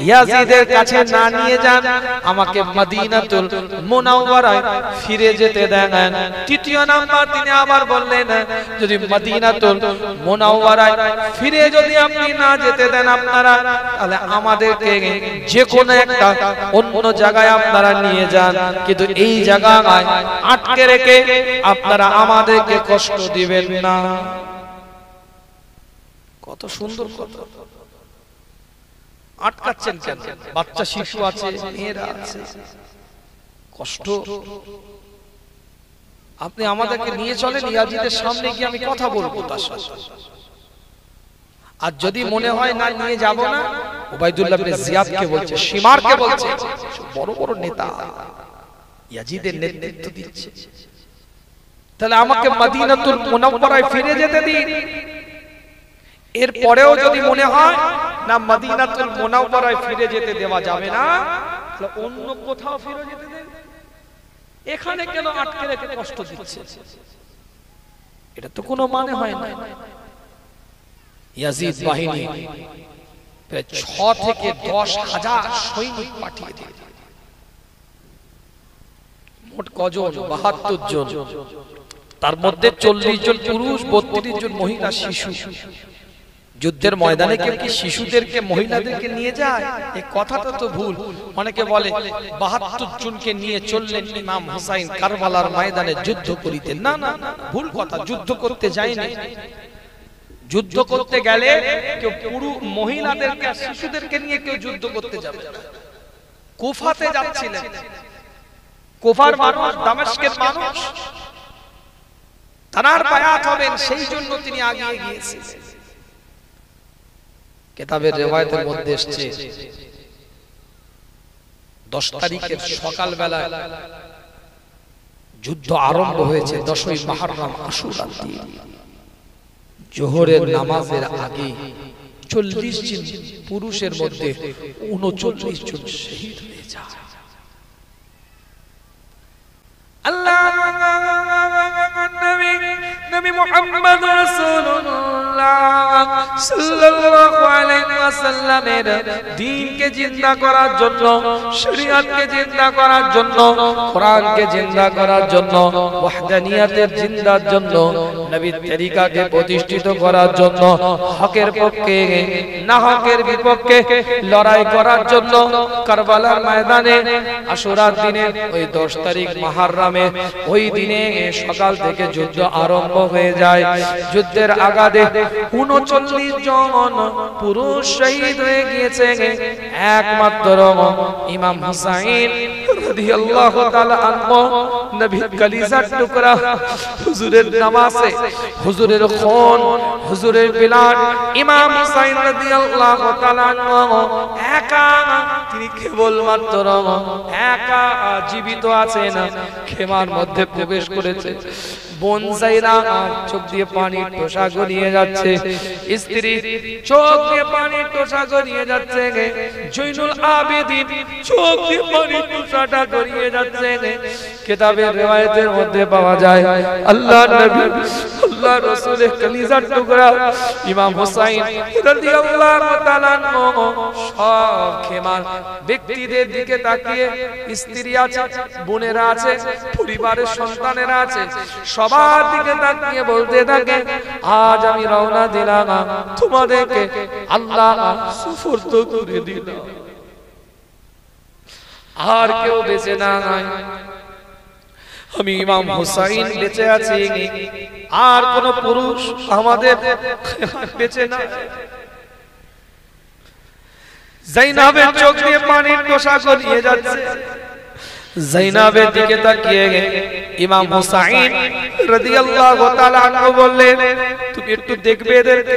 ইয়াজিদের কাছে না নিয়ে যান, আমাকে মদিনাতুল মুনাওয়ারায় ফিরে যেতে দেন। তৃতীয় নাম্বার তিনি আবার বললেন, যদি মদিনাতুল মুনাওয়ারায় ফিরে যদি আপনি না যেতে দেন আপনারা, তাহলে আমাদেরকে যে কোনো একটা অন্য জায়গায় আপনারা নিয়ে যান, কিন্তু এই জায়গায় আটকে রেখে আপনারা আমাদেরকে কষ্ট দিবেন না। কত সুন্দর কথা। আটকাচ্ছেন কেন? বাচ্চা শিশু আছে, মেয়েরা আছে, কষ্ট। আপনি আমাদেরকে নিয়ে চলেন, ইয়াজিদের সামনে গিয়ে আমি কথা বলবো তার সাথে। আর যদি মনে হয় না নিয়ে যাব না, উবাইদুল্লাহ ইবনে জিয়াদকে বলছে, শিমারকে বলছে, বড় বড় নেতা ইয়াজিদের নেতৃত্ব দিচ্ছে, তাহলে আমাকে মদিনাতুল মুনাওয়ারায় ফিরে যেতে দিন। এরপরেও যদি মনে হয় না মদিনাতুল মুনাওয়ারায় ফিরে যেতে দেওয়া যাবে না, তাহলে অন্য কোথাও ফিরে যেতে দেন, এখানে কেন আটকে রেখে কষ্ট দিচ্ছে? এটা তো কোনো মানে হয় না। ইয়াজিদ বাহিনী প্রায় 6 থেকে 10,000 সৈনিক পাঠিয়ে দিল। মোট কজন? 72 জন, তার মধ্যে 40 জন পুরুষ, 32 জন মহিলা শিশু। যুদ্ধের ময়দানে কেউ কি শিশুদেরকে মহিলাদেরকে নিয়ে যায়? এই কথাটা তো ভুল। অনেকে বলে ৭২ জনকে নিয়ে চললেন ইমাম হুসাইন কারবালার ময়দানে যুদ্ধ করিতে। না না, ভুল কথা। যুদ্ধ করতে যায়নি। যুদ্ধ করতে গেলে কেউ পুরো মহিলাদেরকে আর শিশুদেরকে নিয়ে কেউ যুদ্ধ করতে যাবে না। কুফাতে যাচ্ছিলেন, কুফার মানুষ, দামেস্কের মানুষ তানার বায়াত হবেন, সেই জন্য তিনি আগিয়ে গিয়েছিলেন। কিতাবের রিওয়ায়াতের মধ্যে এসেছে 10 তারিখের সকাল বেলায় যুদ্ধ আরম্ভ হয়েছে। 10ই মুহররম আশুরার দিন জোহরের নামাজের আগে 40 জন পুরুষের মধ্যে 39 জন শহীদ হয়ে যায়। আল্লাহ নবী মুহাম্মদ রাসূলুল্লাহ সাল্লাল্লাহু আলাইহি ওয়াসাল্লামের দ্বীনকে জিন্দা করার জন্য, শরীয়তকে জিন্দা করার জন্য, কোরআনকে জিন্দা করার জন্য, ওয়াহদানিয়াতের জিন্দার জন্য, নবীর তরিকাকে প্রতিষ্ঠিত করার জন্য, হকের পক্ষে না হকের বিপক্ষে লড়াই করার জন্য কারবালার ময়দানে আশুরার দিনে ওই 10 তারিখ মুহররমে ওই দিনে সকাল থেকে যুদ্ধ আরম্ভ হয়ে যায়। যুদ্ধের আগাদে 39 জন পুরুষ শহীদ হয়ে গিয়েছে। একমাত্র ইমাম হুসাইন রাদিয়াল্লাহু তাআলা আনহু, নবীর কলিজার টুকরা, হুজুরের নামাজে, হুজুরের খুন, হুজুরের বিলাদ, ইমাম হুসাইন রাদিয়াল্লাহু তাআলা আনহু একা, তিনি কেবলমাত্র একা জীবিত আছেন। খেমার মধ্যে প্রবেশ করেছে। বোন যায়না চোখ দিয়ে পানির টোসা গড়িয়ে যাচ্ছে, স্ত্রী চোখ দিয়ে পানির টোসা গড়িয়ে যাচ্ছে, জৈনুল আবেদিন চোখ দিয়ে পানির টোসাটা গড়িয়ে যাচ্ছে। কিতাবের রিওয়ায়াতের মধ্যে পাওয়া যায় আল্লাহ নবী, আল্লাহ রাসূলের কলিজার টুকরা ইমাম হুসাইন রাদিয়াল্লাহু তাআলা সব খেমার ব্যক্তিদের দিকে তাকিয়ে, স্ত্রী আছে, বোনেরা আছে, পরিবারের সন্তানেরা আছে, সবার দিকে তাকিয়ে বলতে থাকে, আজ আমি রওনা দিলাম, তোমাদেরকে আল্লাহ সুফরদ করে দিলাম। আর কেউ বেঁচে নাই, আমি ইমাম হুসাইন বেঁচে আছি, আর কোন পুরুষ আমাদের বেঁচে নাই। যায়নাবের চোখ দিয়ে পানির টোসা গড়িয়ে যাচ্ছে। যায়নাবের দিকে তাকিয়ে ইমাম হুসাইন রাদিয়াল্লাহু তাআলা আনহু বললেন, তুমি একটু দেখবে এদেরকে,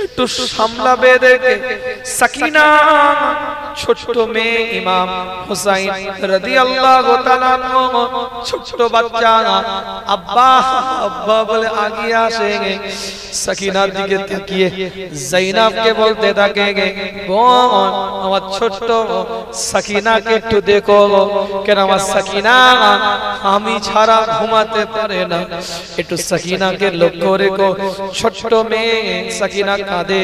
একটু সামলাবে এদেরকে। সাকিনা ছোট মেয়ে ইমাম হুসাইন রাদিয়াল্লাহু তাআলা আনহু, ছোট বাচ্চা, আব্বা আব্বা বলে আগিয়ে আসে। সাকিনার দিকে তাকিয়ে যায়নাবকে বলতে থাকে, বোন আমার ছোট্ট সাকিনাকে একটু দেখো, কেন আমার সাকিনা আমি ছাড়া ঘুমাতে পারে না, একটু সাকিনাকে লক্ষ্য রেখো। ছোট্ট মেয়ে সাকিনা কাঁদে।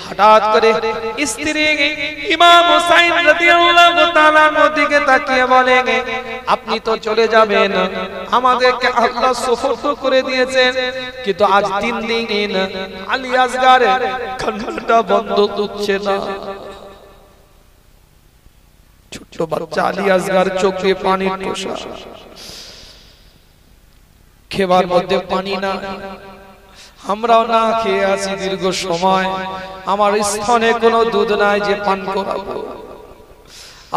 হঠাৎ করে স্ত্রী ইমাম হুসাইন রাদিয়াল্লাহু তাআলা দিকে তাকিয়ে বলে, আপনি তো চলে যাবেন, আমাদেরকে আল্লাহ সুফরদ করে দিয়েছেন, কিন্তু আজ 3 দিন আলী আসগারের কান্নাটা বন্ধ হচ্ছে না। ছোট বাচ্চা আলী আসগার চোখে পানির টোসা, খেবার মধ্যে পানি না, আমরাও না খেয়ে আছি দীর্ঘ সময়, আমার স্তনে কোনো দুধ নাই যে পান করাবো।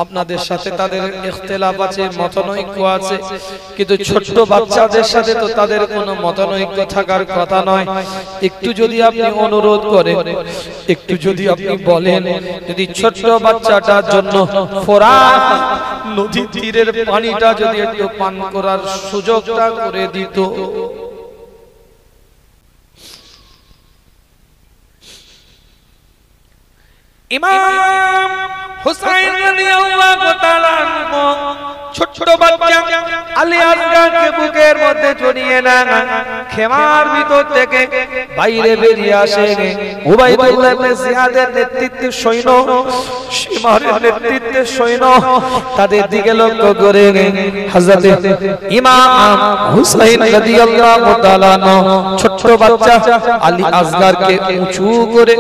আপনাদের সাথে তাদের ইখতিলাফ আছে, মতনৈক্য আছে, কিন্তু ছোট্ট বাচ্চাদের সাথে তো তাদের কোনো মতনৈক্য থাকার কথা নয়। একটু যদি আপনি অনুরোধ করেন, একটু যদি আপনি বলেন, যদি ছোট্ট বাচ্চাটার জন্য ফোরাত নদী তীরের পানিটা যদি একটু পান করার সুযোগটা করে দিত। ইমাম হুসাইন রাদিয়াল্লাহু তাআলা আনহু ছোট বাচ্চা আলী আসগরকে বুকের মধ্যে জড়িয়ে নেন। খেমার ভিতর থেকে বাইরে বেরিয়ে আসে উবাইদুল্লাহ ইবনে জিয়াদের নেতৃত্বে সৈন্য, সীমারের নেতৃত্বে সৈন্য, তাদের দিকে লক্ষ্য করে হযরত ইমাম হুসাইন রাদিয়াল্লাহু তাআলা ছোট বাচ্চা আলী আসগরকে উঁচু করে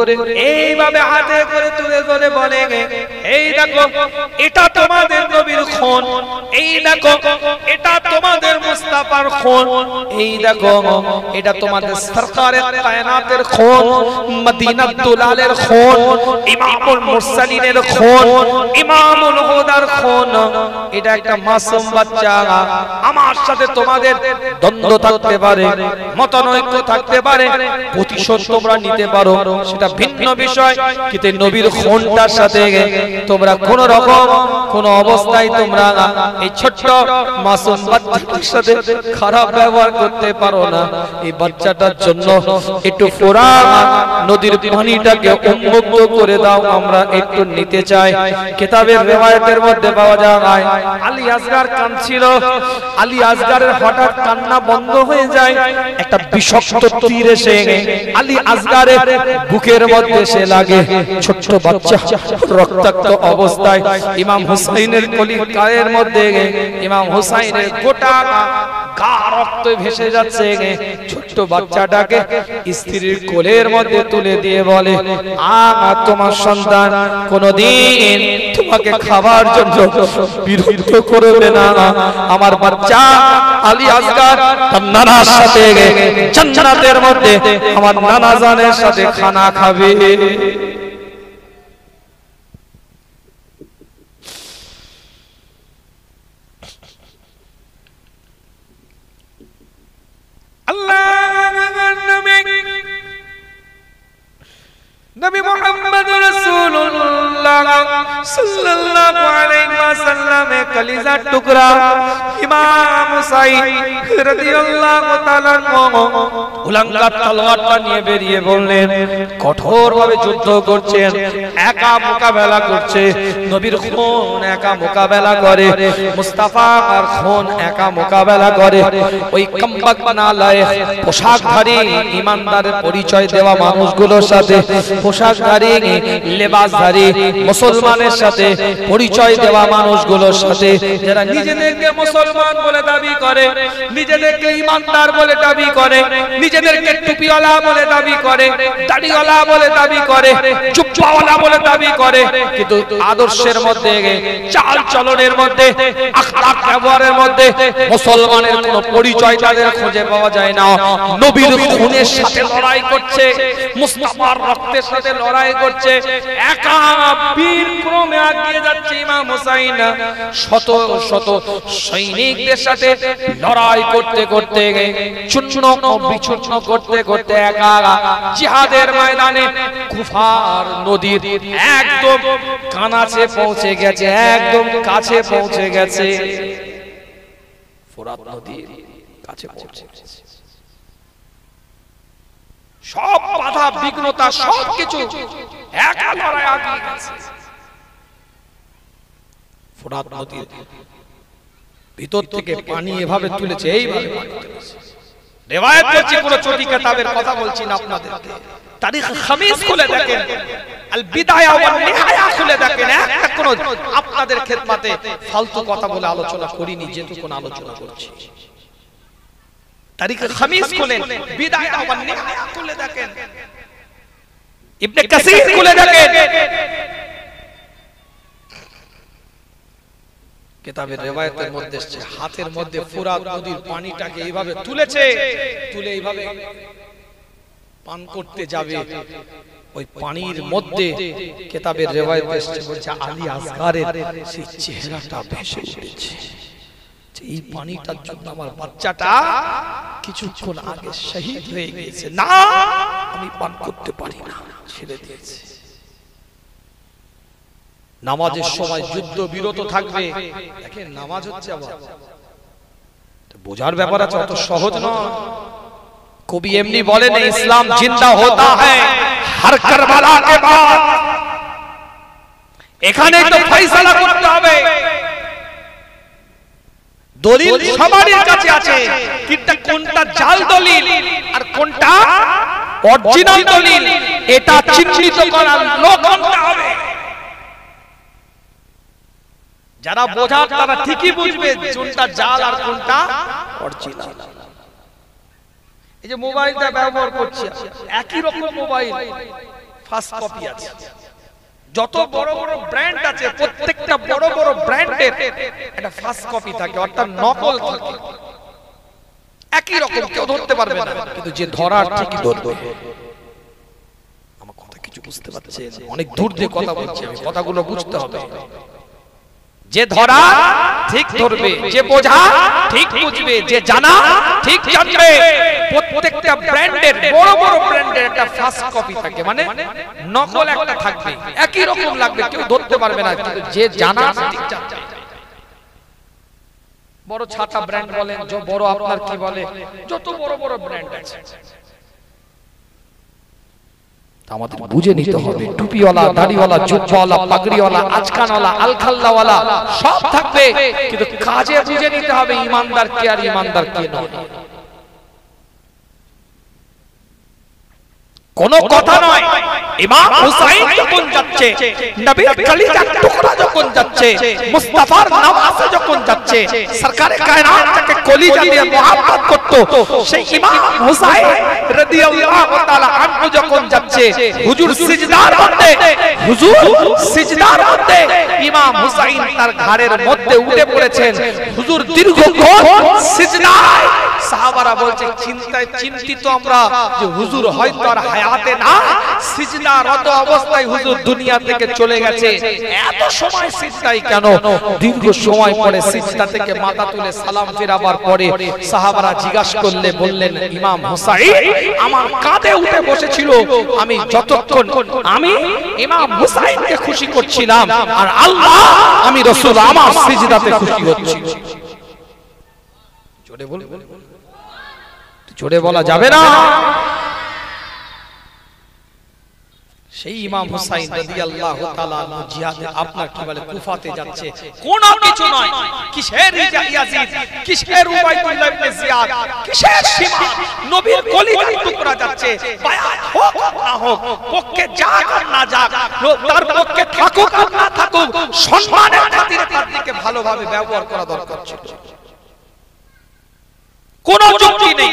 এইভাবে হাতে করে তুলে ধরে বলে, এই দেখো এটা তোমাদের নবীর খুন, এই দেখো এটা তোমাদের মুস্তাফার খুন, এই দেখো এটা তোমাদের সরকারে কায়নাতের খুন, মদিনাতুল দুলালের খুন, ইমামুল মুরসালিনের খুন, ইমামুল হুদার খুন। এটা একটা মাসুম বাচ্চা, আমার সাথে তোমাদের দ্বন্দ্ব থাকতে পারে, মতানৈক্য থাকতে পারে, প্রতিশোধ তোমরা নিতে পারো, সেটা ভিন্ন বিষয়, কিন্তু নবীর খুনটার সাথে তোমরা কোন রকম কোন অবস্থায় তোমরা এই ছোট্ট মাসুম বাচ্চাটার সাথে খারাপ ব্যবহার করতে পারো না। এই বাচ্চাটার জন্য একটু ফোরাত নদীর পানিটাকে উন্মুক্ত করে দাও, আমরা একটু নিতে চাই। কিতাবের রিওয়ায়াতের মধ্যে পাওয়া যায় আলী আসগর কাঁদছিল, আলী আসগরের হঠাৎ কান্না বন্ধ হয়ে যায়, একটা বিষাক্ত তীর এসে আলী আসগরের বুকের মধ্যে এসে লাগে। ছোট্ট বাচ্চা রক্তাক্ত অবস্থায় ইমাম হুসাইনের কলিজার মধ্যে, ইমাম হুসাইনের গোটা গা রক্ত ভেসে যাচ্ছে। ছোট্ট বাচ্চাটাকে স্ত্রীর কোলের মধ্যে তুলে দিয়ে বলে, তোমার সন্তান কোনদিন তোমাকে খাবার জন্য বিরক্ত করবে না। আমার বাচ্চা আলী আসগর তার নানার সাথে জান্নাতের মধ্যে আমার নানা জানের সাথে খানা খাবে। নবী মুহাম্মদ রাসূলুল্লাহ সাল্লাল্লাহু আলাইহি ওয়াসাল্লামের কলিজার টুকরা ইমাম হুসাইন রাদিয়াল্লাহু তাআলা উলাঙ্গা তলোয়ারটা নিয়ে বেরিয়ে বললেন, কঠোরভাবে যুদ্ধ করছেন, একা মোকাবেলা করছে, নবীর খুন একা মোকাবেলা করে, মুস্তাফার খুন একা মোকাবেলা করে। ওই কম্বাক নালায়ে পোশাকধারী ইমানদারের পরিচয় দেওয়া মানুষগুলোর সাথে, পোশাকধারী লেবাসধারী মুসলমানের সাথে পরিচয় দেওয়া মানুষগুলোর সাথে, যারা নিজেদেরকে মুসলমান বলে দাবি করে, নিজেদেরকে ইমানদার বলে দাবি করে, নিজেদেরকে টুপিওয়ালা বলে দাবি করে, দাড়িওয়ালা বলে দাবি করে, জুব্বাওয়ালা বলে দাবি করে, কিন্তু আদর্শের মধ্যে, চাল চলনের মধ্যে, আখলাক ব্যবহারের মধ্যে মুসলমানের কোনো পরিচয় তাদের খুঁজে পাওয়া যায় না। নবীর খুনের সাথে লড়াই করছে, মুস্তাফার রক্তের সাথে লড়াই করছে, একা বীর ক্রমে এগিয়ে যাচ্ছে ইমাম হুসাইন, শত শত সৈনিকদের সাথে লড়াই করতে করতে, চূর্ণ বিচূর্ণ করতে করতে একা জিহাদের ময়দানে কুফার নদীর একদম কানাচে পৌঁছে গেছে, একদম কাছে পৌঁছে গেছে, ফোরাত নদীর কাছে পৌঁছে গেছে। সব বাধা বিঘ্নতা সবকিছু একা লড়াই আগিয়ে গেছে। ফোরাত নদীর ভিতর থেকে পানি এভাবে তুলেছে, এইভাবে রিওয়ায়াত করছি, কোন চটি কিতাবের কথা বলছি না আপনাদেরকে। তারিখ খামিস খুলে দেখেন, আল বিদায়া ওয়ান নিহায়া খুলে দেখেন, একটা কোন আপনাদের খেদমতে ফালতু কথা বলে আলোচনা করিনি, যেটুকু আলোচনা করছি। তারিখ খামিস খুলেন, বিদায়া ওয়ান নিহায়া খুলে দেখেন, ইবনে কাসির খুলে দেখেন, কিতাবের রিওয়ায়াতের মধ্যে এসেছে, হাতের মধ্যে ফোরাত নদীর পানিটাকে এইভাবে তুলেছে, তুলে এইভাবে পান করতে যাবে, ওই পানির মধ্যে কিতাবের রিওয়ায়াতে এসেছে, বলছে আলী আসগরের সেই চেহারাটা ভেসে উঠেছে, যে এই পানিটার জন্য আমার বাচ্চাটা কিছুক্ষণ আগে শহীদ হয়ে গেছে, না আমি পান করতে পারি না, ছেড়ে দিয়েছে। নামাজের সময় যুদ্ধ বিরত থাকবে, দেখেন নামাজ হচ্ছে, আবার বোঝার ব্যাপার আছে, অত সহজ নয়। কবি এমনি বলেন, ইসলাম জিন্দা होता है हर करबला के बाद। এখানে তো ফয়সালা করতে হবে, দলিল সবারই কাছে আছে, কিন্তু কোনটা জাল দলিল আর কোনটা অরিজিনাল দলিল এটা চিহ্নিত করার লোক আনতে হবে। যারা বোঝার তারা ঠিকই বুঝবে কোনটা জাল আর কোনটা অরিজিনাল। এই যে মোবাইলটা ব্যবহার করছি, একই রকম মোবাইল ফার্স্ট কপি আছে। যত বড় বড় ব্র্যান্ড আছে প্রত্যেকটা বড় বড় ব্র্যান্ডের একটা ফার্স্ট কপি থাকে, অর্থাৎ নকল থাকে। একই রকম, কেউ ধরতে পারবে না, কিন্তু যে ধরার ঠিকই ধরবে। আমার কথা কিছু বুঝতে পারছেন? অনেক দূর দিয়ে কথা বলছি আমি, কথাগুলো বুঝতে হবে। যে ধরা ঠিক ধরবে, যে বোঝা ঠিক বুঝবে, যে জানা ঠিক জানবে। প্রত্যেকটা ব্র্যান্ডের বড় বড় ব্র্যান্ডের একটা ফার্স্ট কপি থাকে, মানে নকল একটা থাকবে, একই রকম লাগবে, কেউ ধরতে পারবে না, কিন্তু যে জানা ঠিক জানবে। বড় ছাতা ব্র্যান্ড বলেন, যে বড় আপনার কি বলে, যত বড় বড় ব্র্যান্ড আছে আমাদের বুঝে নিতে হবে। টুপিওয়ালা, দাড়িওয়ালা, জুব্বাওয়ালা, পাগড়িওয়ালা, আজকানওয়ালা, আলখাল্লাওয়ালা সব থাকবে, কিন্তু কাজে বুঝে নিতে হবে ইমানদার কে আর ইমানদার কে নয়। কোন কথা নয়, ইমাম হুসাইন যখন যাচ্ছে, নবীর কলিজার টুকরা যখন যাচ্ছে, মুস্তাফার নামাজে যখন যাচ্ছে, সরকারে কায়নাত তাকে কলিজা দিয়ে মোহাব্বত করত, সেই ইমাম হুসাইন রাদিয়াল্লাহু তাআলা আনহু যখন যাচ্ছে, হুজুর সিজদার মধ্যে, ইমাম হুসাইন তার ঘাড়ের মধ্যে উঠে পড়েছেন, হুজুর দীর্ঘক্ষণ সিজদায়। সাহাবারা বলছে চিন্তিত আমরা যে হুজুর হয়তো আর হায়াতে না, সিজদারত অবস্থায় হুজুর দুনিয়া থেকে চলে গেছে। এত সময় সিজদায় কেন? দীর্ঘ সময় পরে সিজদা থেকে মাথা তুলে সালাম ফেরাবার পরে সাহাবারা জিজ্ঞাসা করলে বললেন, ইমাম হুসাইন আমার কাঁধে উঠে বসেছিল, আমি যতক্ষণ আমি ইমাম হুসাইনকে খুশি করছিলাম, আর আল্লাহ আমি রাসূল আমার সিজদাতে খুশি হচ্ছি। জোরে বল, জোরে বলা যাবে না। সেই ইমাম হুসাইন রাদিয়াল্লাহু তাআলা আনহু জিহাদে আপনার কি বলে কুফাতে যাচ্ছে, কোন কিছু নয়, কিসের ইয়াজিদ, কিসের উবাইদুল্লাহ ইবনে জিয়াদ, কিসের সীমা, নবীর কলিজার টুকরা যাচ্ছে। বায়াত হোক না হোক, পক্ষে যাক আর না যাক, তার পক্ষে থাকুক আর না থাকুক, সম্মানের খাতিরে তার দিকে ভালোভাবে ব্যবহার করা দরকার ছিল। কোন যুক্তি নেই,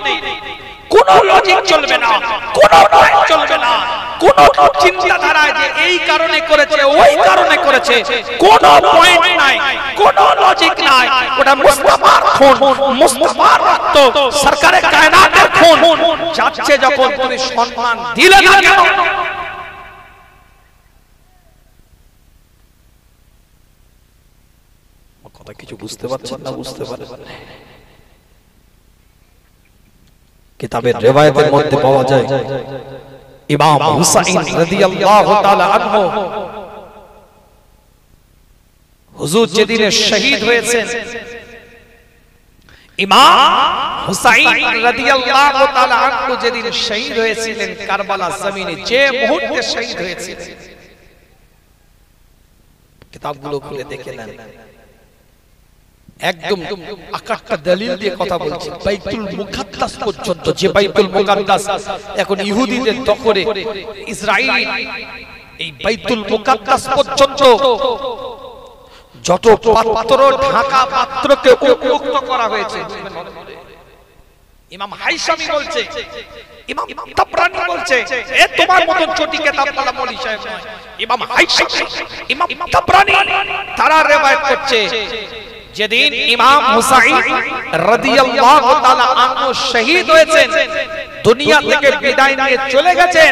কোন লজিক চলবে না, কোন পয়েন্ট চলবে না, কোন চিন্তাধারায় যে এই কারণে করেছে ওই কারণে করেছে, কোন পয়েন্ট নাই, কোন লজিক নাই। ওটা মুস্তাফার খুন, মুস্তাফার রক্ত, সরকারে কায়নাতের খুন। যাচ্ছে যখন তুমি সম্মান দিলে না কেন? কথা কিছু বুঝতে পারছেন না? বুঝতে পারেন? কিতাবের রিওয়ায়াতের মধ্যে পাওয়া যায়, ইমাম হুসাইন রাদিয়াল্লাহু তাআলা আনহু হুজুর যেদিন শহীদ হয়েছেন, ইমাম হুসাইন রাদিয়াল্লাহু তাআলা আনহু যেদিন শহীদ হয়েছিলেন কারবালা জমিনে, যে মুহূর্তে শহীদ হয়েছিলেন, কিতাবগুলো খুলে দেখে নেন, একদম আকারটা দলিল দিয়ে কথা বলছি। বাইতুল মুকাদ্দাস পর্যন্ত, যে বাইতুল মুকাদ্দাস এখন ইহুদিদের দখলে, ইসরাইল, এই বাইতুল মুকাদ্দাস পর্যন্ত যত পাত্র, ঢাকা পাত্রকে উন্মুক্ত করা হয়েছে। ইমাম হাইসামি বলছে, ইমাম তাবরানী বলছে, এ তোমার মতন ছোটি কিতাবওয়ালা মৌলভী সাহেব নয়, ইমাম হাইসামি, ইমাম তাবরানী তারা রিওয়ায়াত করছে, যেদিন ইমাম হুসাইন রাদিয়াল্লাহু তাআলা আনহু শহীদ হয়েছেন, দুনিয়া থেকে বিদায় নিয়ে চলে গেছেন,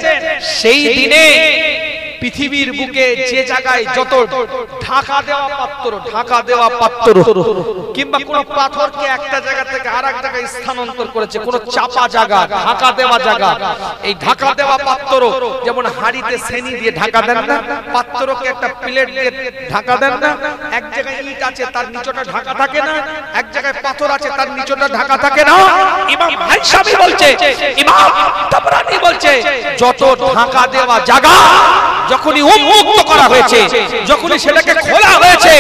সেই দিনে পৃথিবীর বুকে যে জায়গায় যত ঢাকা দেওয়া পাত্র কিংবা কোন পাথরকে একটা জায়গা থেকে আরেক জায়গায় স্থানান্তর করেছে, কোন চাপা জায়গা, ঢাকা দেওয়া জায়গা, এই ঢাকা দেওয়া পাত্র, যেমন হাড়িতে সেনি দিয়ে ঢাকা দেন না, পাত্রকে একটা প্লেট দিয়ে ঢাকা দেন না, এক জায়গায় ইট আছে তার নিচটা ঢাকা থাকে না, এক জায়গায় পাথর আছে তার নিচটা ঢাকা থাকে না। ইমাম হাইসামি বলছে, ইমাম তাবরানী বলছে, যত ঢাকা দেওয়া জায়গা যখনই উন্মুক্ত করা হয়েছে, যখনই সেটাকে খোলা হয়েছে,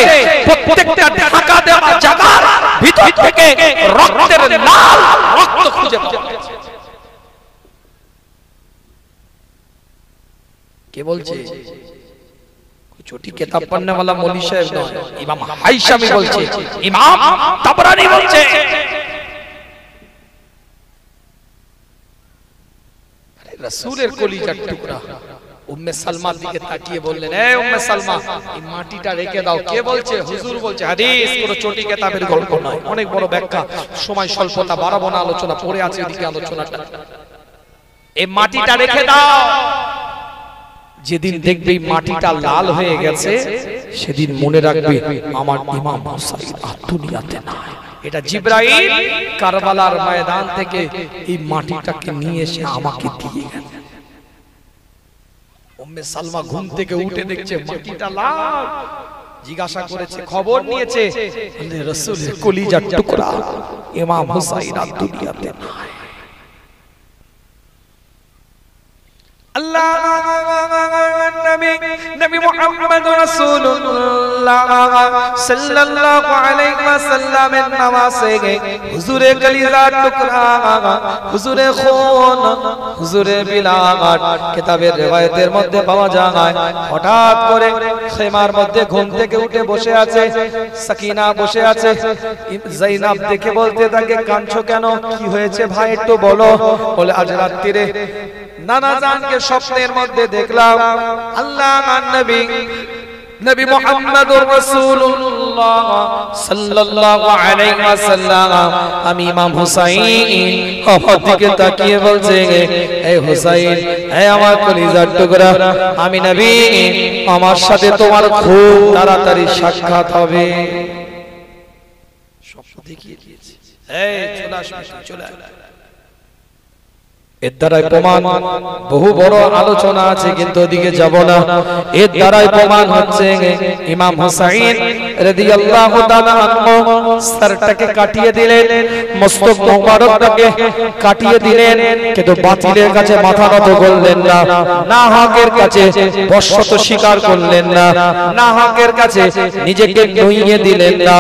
প্রত্যেকটা ঢাকা দেওয়া জায়গার ভিতর থেকে রক্তের লাল রক্ত খুঁজে পাওয়া গেছে। কে বলছে? छोटी किताब पढ़ने वाला मौलवी साहब नहीं, इमाम हाइशामी बोलছে, इमाम तबरानी बोलছে। अरे रसूलेर कलिजार टुकड़ा उम्मे सलमा दिके ताकिয়ে বললেন, এ উম্মে সালমা এই মাটিটা রেখে দাও। কে বলছে? হুজুর বলছে। হাদিস কোন ছোটি কিতাবের গল্প নয়, অনেক বড় ব্যাখ্যা, সময় স্বল্পতা, বাড়াবো না, আলোচনা পড়ে আছে এদিকে আলোচনাটা। এই মাটিটা রেখে দাও। যেদিন দেখবে মাটিটা লাল হয়ে গেছে সেদিন মনে রাখবে আমার ইমাম হুসাইন আর দুনিয়াতে নাই। এটা জিবরাইল কারবালার ময়দান থেকে এই মাটিটাকে নিয়ে এসে আমাকে দিয়ে গেছে। উম্মে সালমা ঘুম থেকে উঠে দেখছে মাটিটা লাল, জিজ্ঞাসা করেছে, খবর নিয়েছে, রাসূলের কলিজার টুকরা ইমাম হুসাইন আর দুনিয়াতে নাই। नबी मोहम्मद रसूलुल्लाह सल्लल्लाहु अलैहि वसल्लम नवासे गए हुजूरे कलीजा टुकड़ा, हुजूरे खून, हुजूरे बिलागत किताबेर रिवायतेर मধ্যে পাওয়া যায়। হঠাৎ করে খেমার মধ্যে ঘুম থেকে উঠে বসে আছে সাকিনা, বসে আছে। যায়েনব দেখে বলতে থাকে, কাঁদছো কেন? কি হয়েছে ভাই একটু বলো। বলে আজ রাত্রিরে নানা জানকে স্বপ্নের মধ্যে দেখলাম আল্লাহর নবী নবী মুহাম্মদুর রাসূলুল্লাহ সাল্লাল্লাহু আলাইহি ওয়াসাল্লাম আমি ইমাম হুসাইন আমার দিকে তাকিয়ে বলছে, হে হুসাইন, হে আমার কলিজার টুকরা, আমি নবী, আমার সাথে তোমার খুব তাড়াতাড়ি সাক্ষাৎ হবে। স্বপ্ন দেখিয়ে দিয়েছে। এই চলে আসো, চলে আয়। এর দ্বারাই প্রমাণ, বহু বড় আলোচনা আছে কিন্তু ওদিকে যাব না। এর দ্বারাই প্রমাণ হচ্ছে ইমাম হুসাইন রাদিয়াল্লাহু তাআলা আনহু সরটাকে কাটিয়ে দিলেন, মস্তক মোবারকটাকে কাটিয়ে দিলেন, কিন্তু বাতিলের কাছে মাথা নত করলেন না, না হকের কাছে বশত স্বীকার করলেন না, না হকের কাছে নিজেকে নুইয়ে দিলেন না,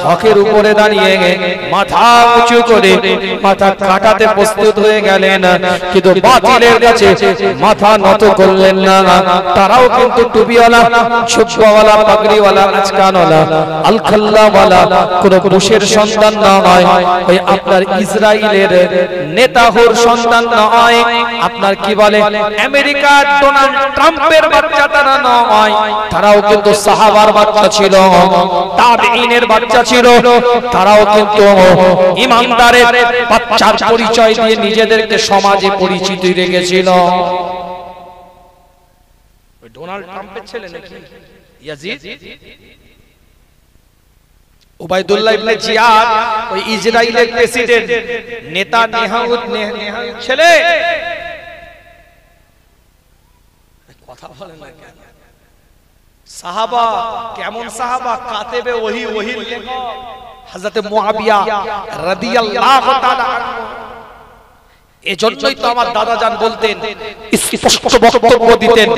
হকের উপরে দাঁড়িয়ে মাথা উঁচু করে মাথা কাটাতে প্রস্তুত হয়ে গেলেন, কিন্তু বাতিলের কাছে মাথা নত করলেন না। তারাও কিন্তু টুপিওয়ালা, ছোপওয়ালা, পাগড়িওয়ালা, আজকানওয়ালা, আলখাল্লাওয়ালা কোন পুরুষের সন্তান নয়, ওই আপনার ইসরায়েলের নেতাহুর সন্তান নয়, আপনার কি বলে আমেরিকার ডোনাল্ড ট্রাম্পের বাচ্চা তারা নয়, তারাও কিন্তু সাহাবার বাচ্চা ছিল, তাবেঈনের বাচ্চা ছিল, তারাও কিন্তু ইমানদারের বাচ্চার পরিচয় দিয়ে নিজেদেরকে সমাজে পরিচিত রেখেছিল। ডোনাল্ড ট্রাম্পের ছেলে নাকি ইয়াজিদ, উবাইদুল্লাহ ইবনে জিয়াদ, ওই ইসরায়েলের প্রেসিডেন্ট নেতানিয়াহুর ছেলে। কথা বলেন না কেন? সাহাবা, কেমন সাহাবা? কাতেবে ওহী, ওহীর লেখক হযরত মুআবিয়া রাদিয়াল্লাহু তাআলা আনহু। এজন্যই তো আমার দাদাজান বলতেন, স্পষ্ট বক্তব্য দিতেন,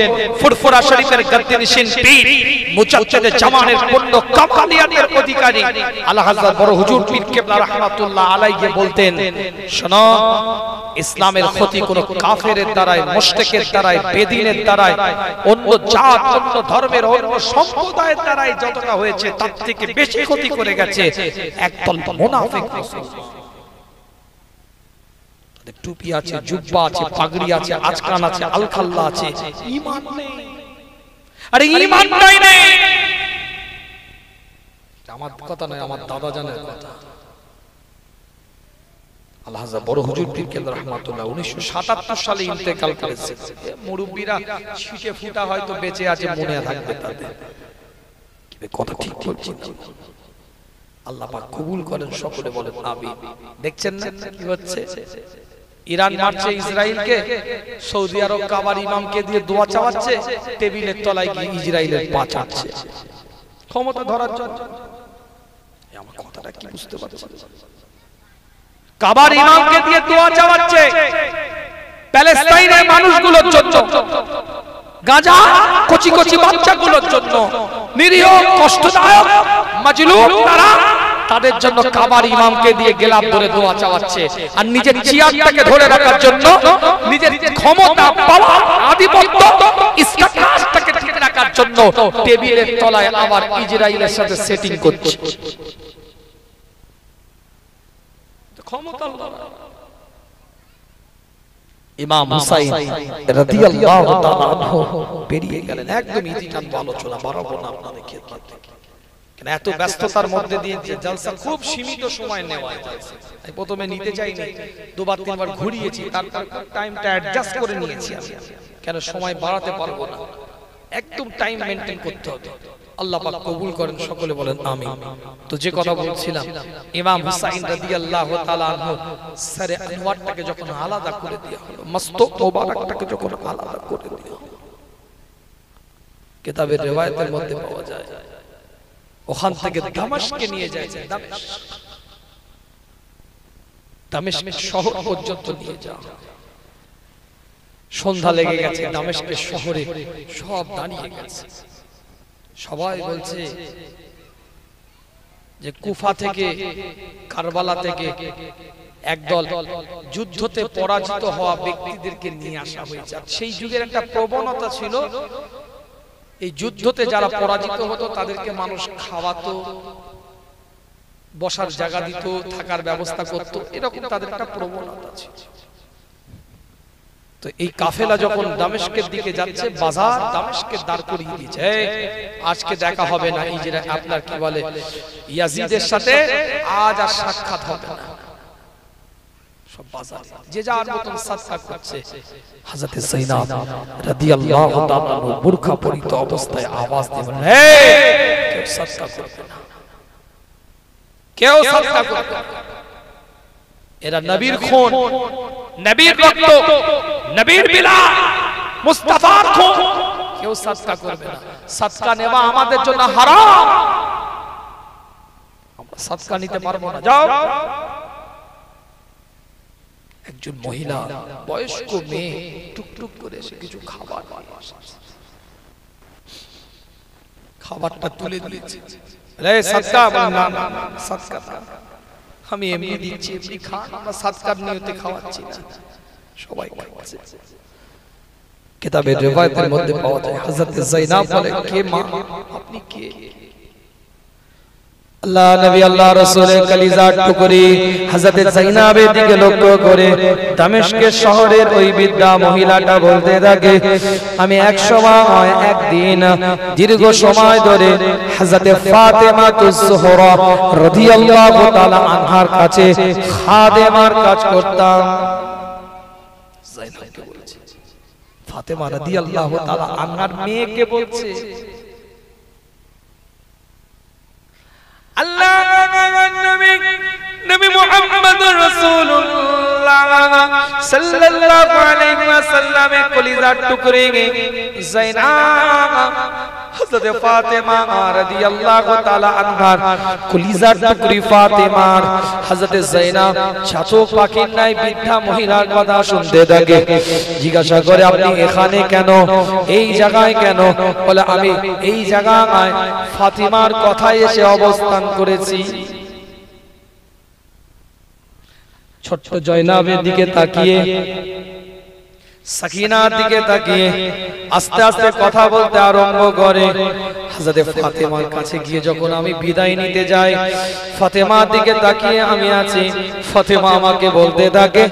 ফুরফুরা শরীফের গদ্দিনশিন পীর মুজাদ্দিদ জামানের পূর্ণ কামালিয়াতের অধিকারী আলা হযরত বড় হুজুর পীর কেবলা রাহমাতুল্লাহ আলাইহি বলতেন, শোনো, ইসলামের ক্ষতি কোন কাফেরের দ্বারাই, মুশরিকের দ্বারাই, বেদিনের দ্বারাই, অন্য জাত, অন্য ধর্মের, অন্য সম্প্রদায়ের দ্বারাই যতটা হয়েছে তার থেকে বেশি ক্ষতি করে গেছে একদল মুনাফিক। টুপি আছে, জুব্বা আছে, পাগড়ি আছে, আজকান আছে, আলখাল্লা আছে, ঈমান নেই। আরে ঈমানটাই নেই। আমার কথা নয়, আমার দাদা জানের কথা। আল্লাহ হাজার বড় হুজুর পীর কেবলা রাহমাতুল্লাহ 1977 সালে ইন্তেকাল করেছে। মুরব্বিরা ছিটে ফুটা হয়তো বেঁচে আছে, মনে থাকবে তাদের। কথা ঠিক বলছি, আল্লাহ পাক কবুল করেন, সকলে বলেন আমিন। দেখছেন না কি হচ্ছে? ইরান মারছে ইসরায়েলকে, সৌদি আরব কাবার ইমামকে দিয়ে দোয়া চাওয়াচ্ছে, টেবিলের তলায় গিয়ে ইসরায়েলের পা চাটছে ক্ষমতা ধরার জন্য। আমার কথাটা কি বুঝতে পারছেন? কাবার ইমামকে দিয়ে দোয়া চাওয়াচ্ছে প্যালেস্তাইনের মানুষগুলোর জন্য। গাঁজা কচি কচি বাচ্চাগুলোর জন্য, নিরীহ কষ্টদায়ক মাজলুম তারা, তাদের জন্য কাবার ইমামকে দিয়ে গেলাপ ধরে দোয়া চাওয়াচ্ছে, আর নিজের চেয়ারটাকে ধরে রাখার জন্য, নিজের ক্ষমতা পাওয়ার আধিপত্য স্ট্যাটাসটাকে ঠিক রাখার জন্য টেবিলের তলায় আবার ইসরায়েলের সাথে সেটিং করছে। ক্ষমতা ইমাম হুসাইন রাদিয়াল্লাহু তাআলা আনহু বেরিয়ে গেলেন। একদম ইজি টানবো আলোচনা, বাড়াবো না আপনাদেরকে, কেন এত ব্যস্ততার মধ্যে দিয়ে জলসা খুব সীমিত সময় নেওয়া হয়েছে। আমি প্রথমে নিতে চাইনি, দুবার তিনবার ঘুরিয়েছি, তারপর টাইমটা অ্যাডজাস্ট করে নিয়েছি আমি, কেন সময় বাড়াতে পারবো না, একদম টাইম মেইনটেইন করতে হবে। আল্লাহ পাক কবুল করেন, সকলে বলেন আমিন। তো যে কথা বলছিলাম, ইমাম হুসাইন রাদিয়াল্লাহু তাআলা আনহু সরে আনোয়ারটাকে যখন আলাদা করে দেয়া হলো, মস্তক মোবারকটাকে যখন আলাদা করে দেয়া হলো, কিতাবের riwayতের মধ্যে পাওয়া যায় ওখান থেকে দামেস্কে নিয়ে যায়, দামেস্ক শহর পর্যন্ত নিয়ে যাওয়া। সন্ধ্যা লেগে গেছে, দামেস্কের শহরে সব দাঁড়িয়ে গেছে, সবাই বলছে যে কুফা থেকে, কারবালা থেকে একদল যুদ্ধতে পরাজিত হওয়া ব্যক্তিদেরকে নিয়ে আসা হয়েছে। সেই যুগের একটা প্রবণতা ছিল, এই যুদ্ধতে যারা পরাজিত হতো তাদেরকে মানুষ খাওয়াতো, বসার জায়গা দিত, থাকার ব্যবস্থা করত, এরকম তাদের একটা প্রবণতা ছিল। তো এই কাফেলা যখন দামেস্কের দিকে যাচ্ছে, বাজার দামেস্কের দাঁড় করিয়ে দিয়েছে, আজকে দেখা হবে না ইজরা আপনার কি বলে ইয়াজিদের সাথে, আজ আর সাক্ষাৎ হবে না। সব বাজার যে যার মতন সাদকা করছে। হযরত যায়েনাব রাদিয়াল্লাহু তাআলা বুরখা পরিত অবস্থায় আওয়াজ দিয়ে বললেন, কেউ সাদকা করবে না, কেউ সাদকা করবে না, এরা নবীর খুন, নবীর রক্ত, নবীর বিলাদ, মুস্তাফার খুন, কেউ সাদকা করবে না। সাদকা নেওয়া আমাদের জন্য হারাম, আমরা সাদকা নিতে পারবো না। যাও। একজন মহিলা, বয়স্ক মেয়ে টুকটুক করে এসে কিছু খাবার নিয়ে আসছে, খাবারটা তুলে দিয়েছে। আরে সাদকা, না না সাদকা না, আমি এমনি দিচ্ছি, এমনি খান, আমরা সাদকার নিয়তে খাওয়াচ্ছি না, সবাই খাচ্ছে। কিতাবের riwayতের মধ্যে পাওয়া যায়, হযরত যায়েনাব বলে, কে মা, আপনি কে? আল্লাহ নবী আল্লাহ রাসূলের কলিজার টুকরি হযরত যায়েনাবের দিকে লক্ষ্য করে দামেস্কের শহরের ওই বৃদ্ধা মহিলাটা বলতে থাকে, আমি এক সময় একদিন দীর্ঘ সময় ধরে হযরত ফাতেমা তুজ-জোহরা রাদিয়াল্লাহু তাআলা আনহার কাছে খাদেমার কাজ করতাম। যায়েনাবকে বলছে, ফাতেমা রাদিয়াল্লাহু তাআলা আনহার মেয়েকে বলছে। আল্লাহ নবী মুহাম্মদুর রাসূলুল্লাহ সাল্লাল্লাহু আলাইহি ওয়াসাল্লামের কলিজার টুকরি যায়েনাব হযরত ফাতেমা রাদিয়াল্লাহু তাআলা আনহার কলিজার টুকরি ফাতেমার হযরত যায়েনাব চাতক পাখির নাই বৃদ্ধা মহিলার কথা শুনতে থাকে। জিজ্ঞাসা করে, আপনি এখানে কেন, এই জায়গায় কেন? বলে, আমি এই জায়গায় ফাতিমার কথায় এসে অবস্থান করেছি। ছোট্ট যায়েনাবের দিকে তাকিয়ে, সাকিনার দিকে তাকিয়ে আস্তে আস্তে কথা বলতে আরম্ভ করে। হযরত ফাতেমার কাছে গিয়ে যখন আমি বিদায় নিতে যাই, ফাতেমার দিকে তাকিয়ে আমি আছি, ফাতেমা আমাকে বলতে থাকে,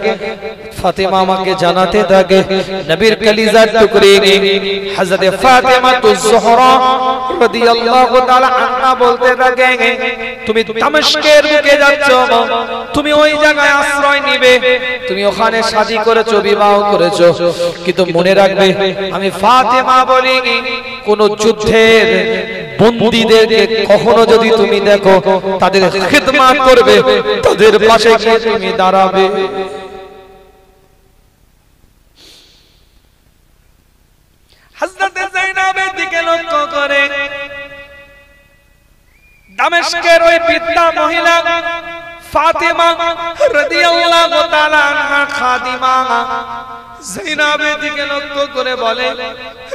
ফাতেমা আমাকে জানাতে থাকে, নবীর কলিজার টুকরি হযরত ফাতেমা তুজ-জোহরা রাদিয়াল্লাহু তাআলা আনহা বলতে থাকে, তুমি দামেস্কের বুকে যাচ্ছ, তুমি ওই জায়গায় আশ্রয় নিবে, তুমি ওখানে শাদী করেছো, বিবাহ করেছো, কিন্তু মনে রাখবে আমি ফাতেমা বলি, কোন যুদ্ধের বন্দীদেরকে কখনো যদি তুমি দেখো, তাদের খিদমত করবে, তাদের পাশে গিয়ে তুমি দাঁড়াবে। হযরত যায়েনাবের দিকে লক্ষ্য করে দামেস্কের ওই বৃদ্ধা মহিলা ফাতেমা রাদিয়াল্লাহু তাআলা আনহা খাদিমা যায়েনাবের দিকে লক্ষ্য করে বলে,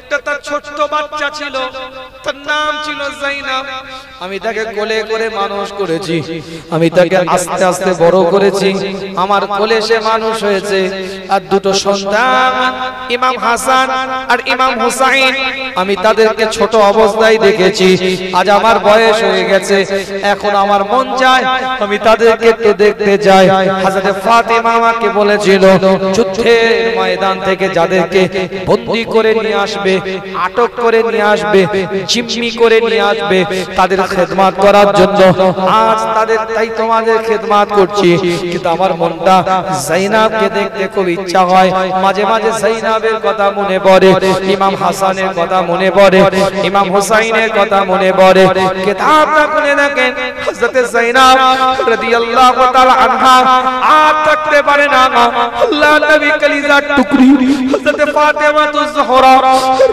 একটা তার ছোট্ট বাচ্চা ছিল, তার নাম ছিল জাইনাব। আমি তাকে কোলে করে মানুষ করেছি, আমি তাকে আস্তে আস্তে বড় করেছি, আমার কোলে সে মানুষ হয়েছে। আর দুটো সন্তান ইমাম হাসান আর ইমাম হুসাইন, আমি তাদেরকে ছোট অবস্থায় দেখেছি। আজ আমার বয়স হয়ে গেছে, এখন আমার মন চায় আমি তাদেরকে একটু দেখতে যাই। হযরত ফাতেমা আমাকে বলেছিল যুদ্ধের ময়দান থেকে যাদেরকে বন্দী করে নিয়ে আসবে, আটক করে নিয়ে আসবে, জিম্মি করে নিয়ে আসবে, তাদের খেদমত করার জন্য আজ তাদের তাই তোমাদের খেদমত করছি। কিন্তু আমার মনটা জাইনাবকে দেখতে খুব ইচ্ছা হয়। মাঝে মাঝে জাইনাবের কথা মনে পড়ে, ইমাম হাসানের কথা মনে পড়ে, ইমাম হুসাইনের কথা মনে পড়ে। কিতাবটা খুলে দেখেন, হযরত জাইনাব রাদিয়াল্লাহু তাআলা আনহা আর থাকতে পারে না, আল্লাহর নবী কলিজার টুকরি হযরত ফাতেমা তুজ-জোহরা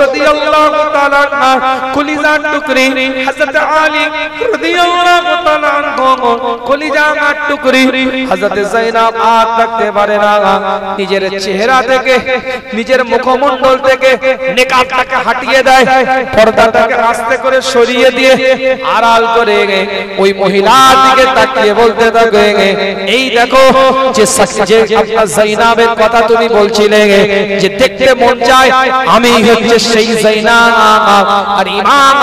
রাদিয়াল্লাহু তাআলা আনহা কলিজার টুকরি, হযরত আলী রাদিয়াল্লাহু তাআলা আনহু কলিজার টুকরি। হযরত জাইনাব আর থাকতে পারে না, নিজের চেহারা থেকে, নিজের মুখমণ্ডল থেকে নিকাবটাকে হটিয়ে দেয়, পর্দাটাকে আস্তে করে সরিয়ে দিয়ে আড়াল করে ওই মহিলার দিকে তাকিয়ে বলতে থাকে, এই দেখো যে আপনার জাইনাবের কথা তুমি বলছিলে যে দেখতে মন চায়, আমি হচ্ছে সেই জাইনাব। আর ইমাম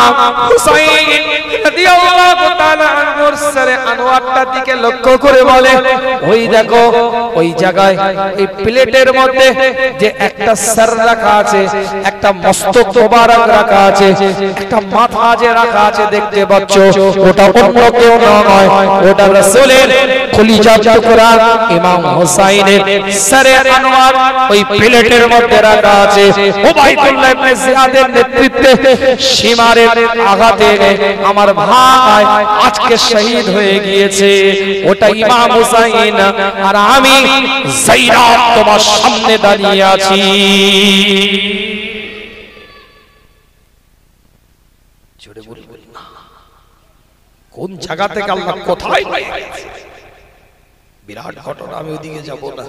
হুসাইন রাদিয়াল্লাহু তাআলা আনহুর সরে আনোয়ারটার দিকে লক্ষ্য করে বলে, ওই দেখো ওই জায়গায় এই প্লেটের মধ্যে যে একটা সর রাখা আছে, একটা মস্তক মোবারক রাখা আছে, একটা মাথা যে রাখা আছে দেখতে পাচ্ছ, ওটা অন্য কেউ নয়, ওটা রাসূলের কলিজার টুকরা ইমাম হুসাইনের সরে আনোয়ার ওই প্লেটের মধ্যে রাখা আছে। উবাইদুল্লাহ ইবনে জিয়াদের নেতৃত্বে সীমারের আঘাতে আমার ভাই আজকে শহীদ হয়ে গিয়েছে, ওটা ইমাম হুসাইন। আর আমি জাইনাব তোমার সামনে দাঁড়িয়ে আছি। জোরে বলবেন না, কোন জায়গা থেকে আল্লাহ কোথায় নিয়ে গেছে, বিরাট ঘটনা। আমি ওইদিকে যাব না।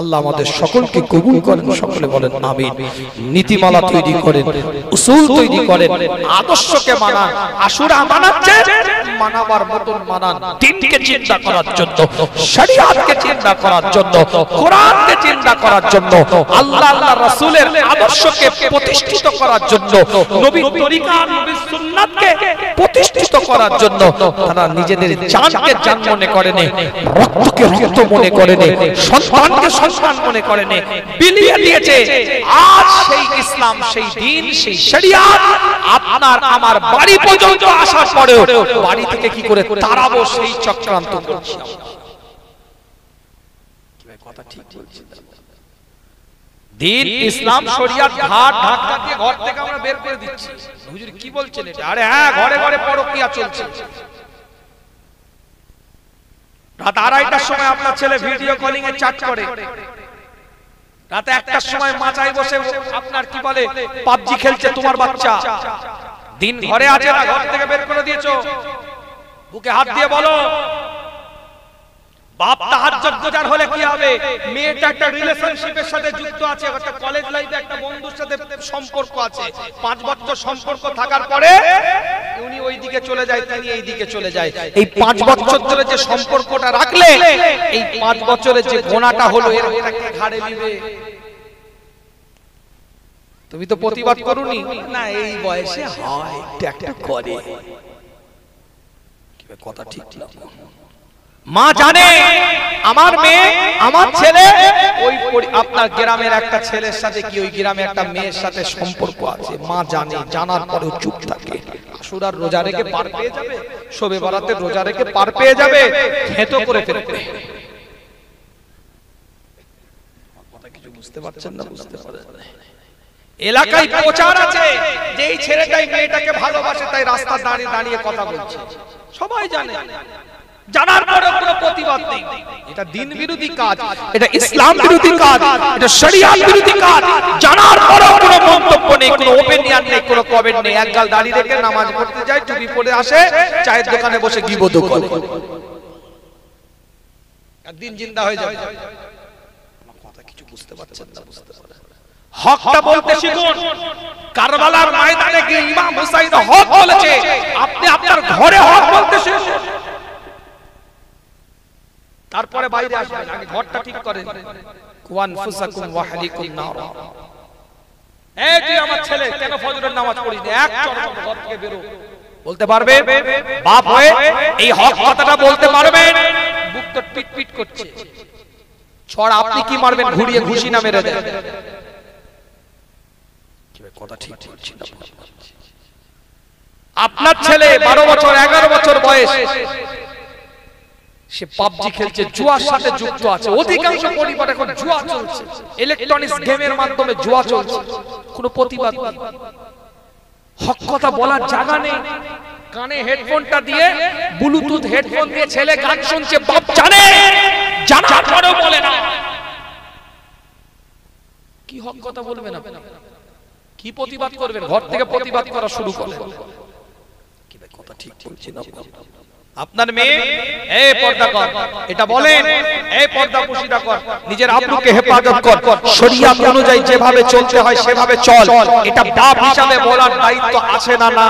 আল্লাহ আমাদের সকলকে কবুল করেন, সকলে বলেন আমিন। নীতিমালা তৈরি করেন, উসুল তৈরি করেন, আদর্শকে মানান। আশুরা মানাচ্ছে, মানাবার মতন মানান, দ্বীনকে চিন্তা করার জন্য, শরীয়তকে চিন্তা করার জন্য, কোরআনকে চিন্তা করার জন্য, আল্লাহ আল্লাহ রাসূলের আদর্শকে প্রতিষ্ঠিত করার জন্য, নবীর তরিকা, নবীর সুন্নাতকে প্রতিষ্ঠিত করার জন্য তারা নিজেদের জানকে জান মনে করেন, রক্তকে রক্ত মনে করেন, সন্তানকে সন্তান মনে করেন, বিলিয়ে দিয়েছে। আজ সেই ইসলাম, সেই দ্বীন, সেই শরীয়ত আপনার আমার বাড়ি পর্যন্ত আসার পরেও বাড়ি থেকে কি করে তাড়াবো সেই চক্রান্ত করছি। কথা ঠিক বলছি? দ্বীন, ইসলাম, শরীয়ত ঘাট ধাক্কা দিয়ে ঘর থেকে আমরা বের করে দিচ্ছি। হুজুর কি বলছেন এটা? আরে হ্যাঁ, ঘরে ঘরে পরকীয়া চলছে। রাত 2:30টার সময় আপনার ছেলে ভিডিও কলিং এ চ্যাট করে, রাত 1টার সময় মাচায় বসে আপনার কি বলে পাবজি খেলছে তোমার বাচ্চা। দিন ঘরে আছে না, ঘর থেকে বের করে দিয়েছো? বুকে হাত দিয়ে বলো, বাপ তাহাজ্জুদ গুজার হলে কি হবে? মেয়েটা একটা রিলেশনশিপের সাথে যুক্ত আছে, একটা কলেজ লাইফে একটা বন্ধুর সাথে সম্পর্ক আছে, 5 বছর সম্পর্ক থাকার পরে উনি ওই দিকে চলে যায়, তিনি এই দিকে চলে যায়। এই 5 বছর ধরে যে সম্পর্কটা রাখলে, এই 5 বছরের যে গোনাটা হলো এর ওটাকে ঘাড়ে নিবে। তুমি তো প্রতিবাদ করুনি না, এই বয়সে হয় একটা করে। কি কথা ঠিক না? মা জানে আমার মেয়ে, আমার ছেলে ওই আপনার গ্রামের একটা ছেলের সাথে কি ওই গ্রামে একটা মেয়ের সাথে সম্পর্ক আছে। মা জানে, জানার পরেও চুপ থাকে। আশুরার রোজা রেখে পার পেয়ে যাবে, শবে বরাতের রোজা রেখে পার পেয়ে যাবে, খেতো করে ফেলবে। কথা কিছু বুঝতে পারছেন না? বুঝতে পারেন না? এলাকায় প্রচার আছে যে এই ছেলেটাই মেয়েটাকে ভালোবাসে, তাই রাস্তা দাঁড়িয়ে দাঁড়িয়ে কথা বলছে। সবাই জানে, জানার পরেও কোনো প্রতিবাদ নেই। এটা দ্বীন বিরোধী কাজ, এটা ইসলাম বিরোধী কাজ, এটা শরীয়ত বিরোধী কাজ। জানার পরেও কোনো মন্তব্য নেই, কোনো ওপিনিয়ন নেই, কোনো কমেন্ট নেই। একগাল দাঁড়িয়ে রেখে নামাজ পড়তে যায়, টুপি পরে আসে, চায়ের দোকানে বসে গিবত করে। একদিন জিন্দা হয়ে যাবে। কথা কিছু বুঝতে পারছেন না? বুঝতে পারেন? হকটা বলতে শিখুন। কারবালার ময়দানে গিয়ে ইমাম হুসাইন হক বলেছে, আপনি আপনার ঘরে হক বলতে শিখুন, তারপরে বাইরে আসবেন, আগে ঘরটা ঠিক করেন। কুয়ান ফুসাকুম ওয়া হালিকুন নার। এই তুই আমার ছেলে কেন ফজরের নামাজ পড়িস না, এক চড় ঘর থেকে বেরো। বলতে পারবে? বাপ হয়ে এই হক কথাটা বলতে পারবেন? বুক তো পিট পিট করছে। ছড় আপনি কি মারবেন, ঘুরিয়ে ঘুষি না মেরে দেন? কথা ঠিক বলছি না? আপনার ছেলে 12 বছর 11 বছর বয়স, সে পাবজি খেলছে, জুয়ার সাথে যুক্ত আছে। অধিকাংশ পরিবার এখন জুয়া চলছে, ইলেকট্রনিক্স গেমের মাধ্যমে জুয়া চলছে, কোনো প্রতিবাদ নেই, হক কথা বলার জায়গা নেই। কানে হেডফোনটা দিয়ে, ব্লুটুথ হেডফোন দিয়ে ছেলে গান শুনছে, বাপ জানে, জানার পরেও বলে না। কি হক কথা বলবেন আপনি? কি প্রতিবাদ করবেন? ঘর থেকে প্রতিবাদ করা শুরু করবেন। কি কথা ঠিক বলছি না? আপনার মেয়ে এই পর্দা কর, এটা বলেন, এই পর্দা পুশিদা কর, নিজের আব্বুকে হেফাজত কর, শরিয়াত অনুযায়ী যেভাবে চলতে হয় সেভাবে চল, এটা বাপ হিসাবে বলার দায়িত্ব আছে না? না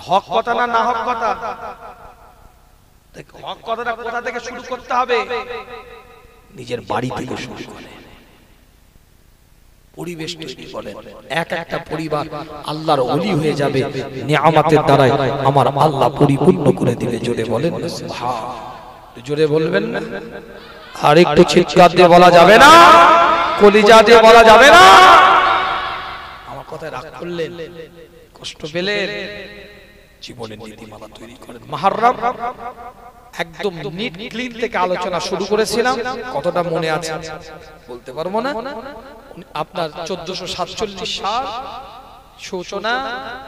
হক কথা না, না হক কথা? হক কথাটা কোথা থেকে শুরু করতে হবে? নিজের বাড়ি থেকে শুরু করে, পরিবেশ তৈরি করেন। একটা পরিবার আল্লাহর ওলি হয়ে যাবে, নিয়ামতের দ্বারাই আমার আল্লাহ পরিপূর্ণ করে দিবে। জোরে বলেন না সুবহান। জোরে বলবেন না? আর একটু চিৎকার দিয়ে বলা যাবে না? কলিজা দিয়ে বলা যাবে না? আমার কথায় রাগ করলেন, কষ্ট পেলেন? জীবনের নীতিমালা তৈরি করেন। মুহররম একদম নিট ক্লিন থেকে আলোচনা শুরু করেছিলাম, কতটা মনে আছে বলতে পারবো না। আপনার 1447 সাল সূচনা,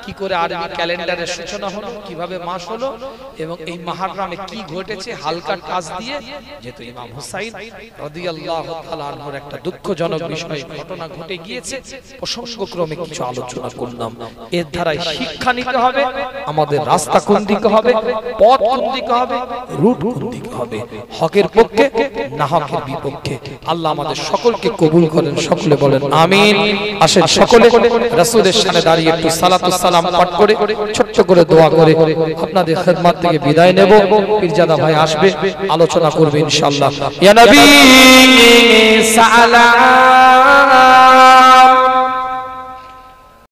কি করে আরবি ক্যালেন্ডারের সূচনা হলো, কিভাবে মাস হলো, এবং এই মুহররমে কি ঘটেছে হালকা কাজ দিয়ে, যেহেতু ইমাম হুসাইন রাদিয়াল্লাহু তাআলা আনহুর একটা দুঃখজনক বিষয় ঘটনা ঘটে গিয়েছে, প্রসঙ্গক্রমে কিছু আলোচনা করলাম। এর দ্বারাই শিক্ষা নিতে হবে, আমাদের রাস্তা কোন দিকে হবে, পথ কোন দিকে হবে, রুট কোন দিকে হবে, হকের পক্ষে না হকের বিপক্ষে। আল্লাহ আমাদের সকলকে কবুল করেন, সকলে বলেন আমিন। আসেন সকলে রাসূলের সামনে দাঁড়িয়ে একটু সালাতুস সালাম পাঠ করে ছোট্ট করে দোয়া করে আপনাদের খিদমত থেকে বিদায় নেব। পীরজাদা ভাই আসবে, আলোচনা করবে ইনশাআল্লাহ। ইয়া নবী সালাম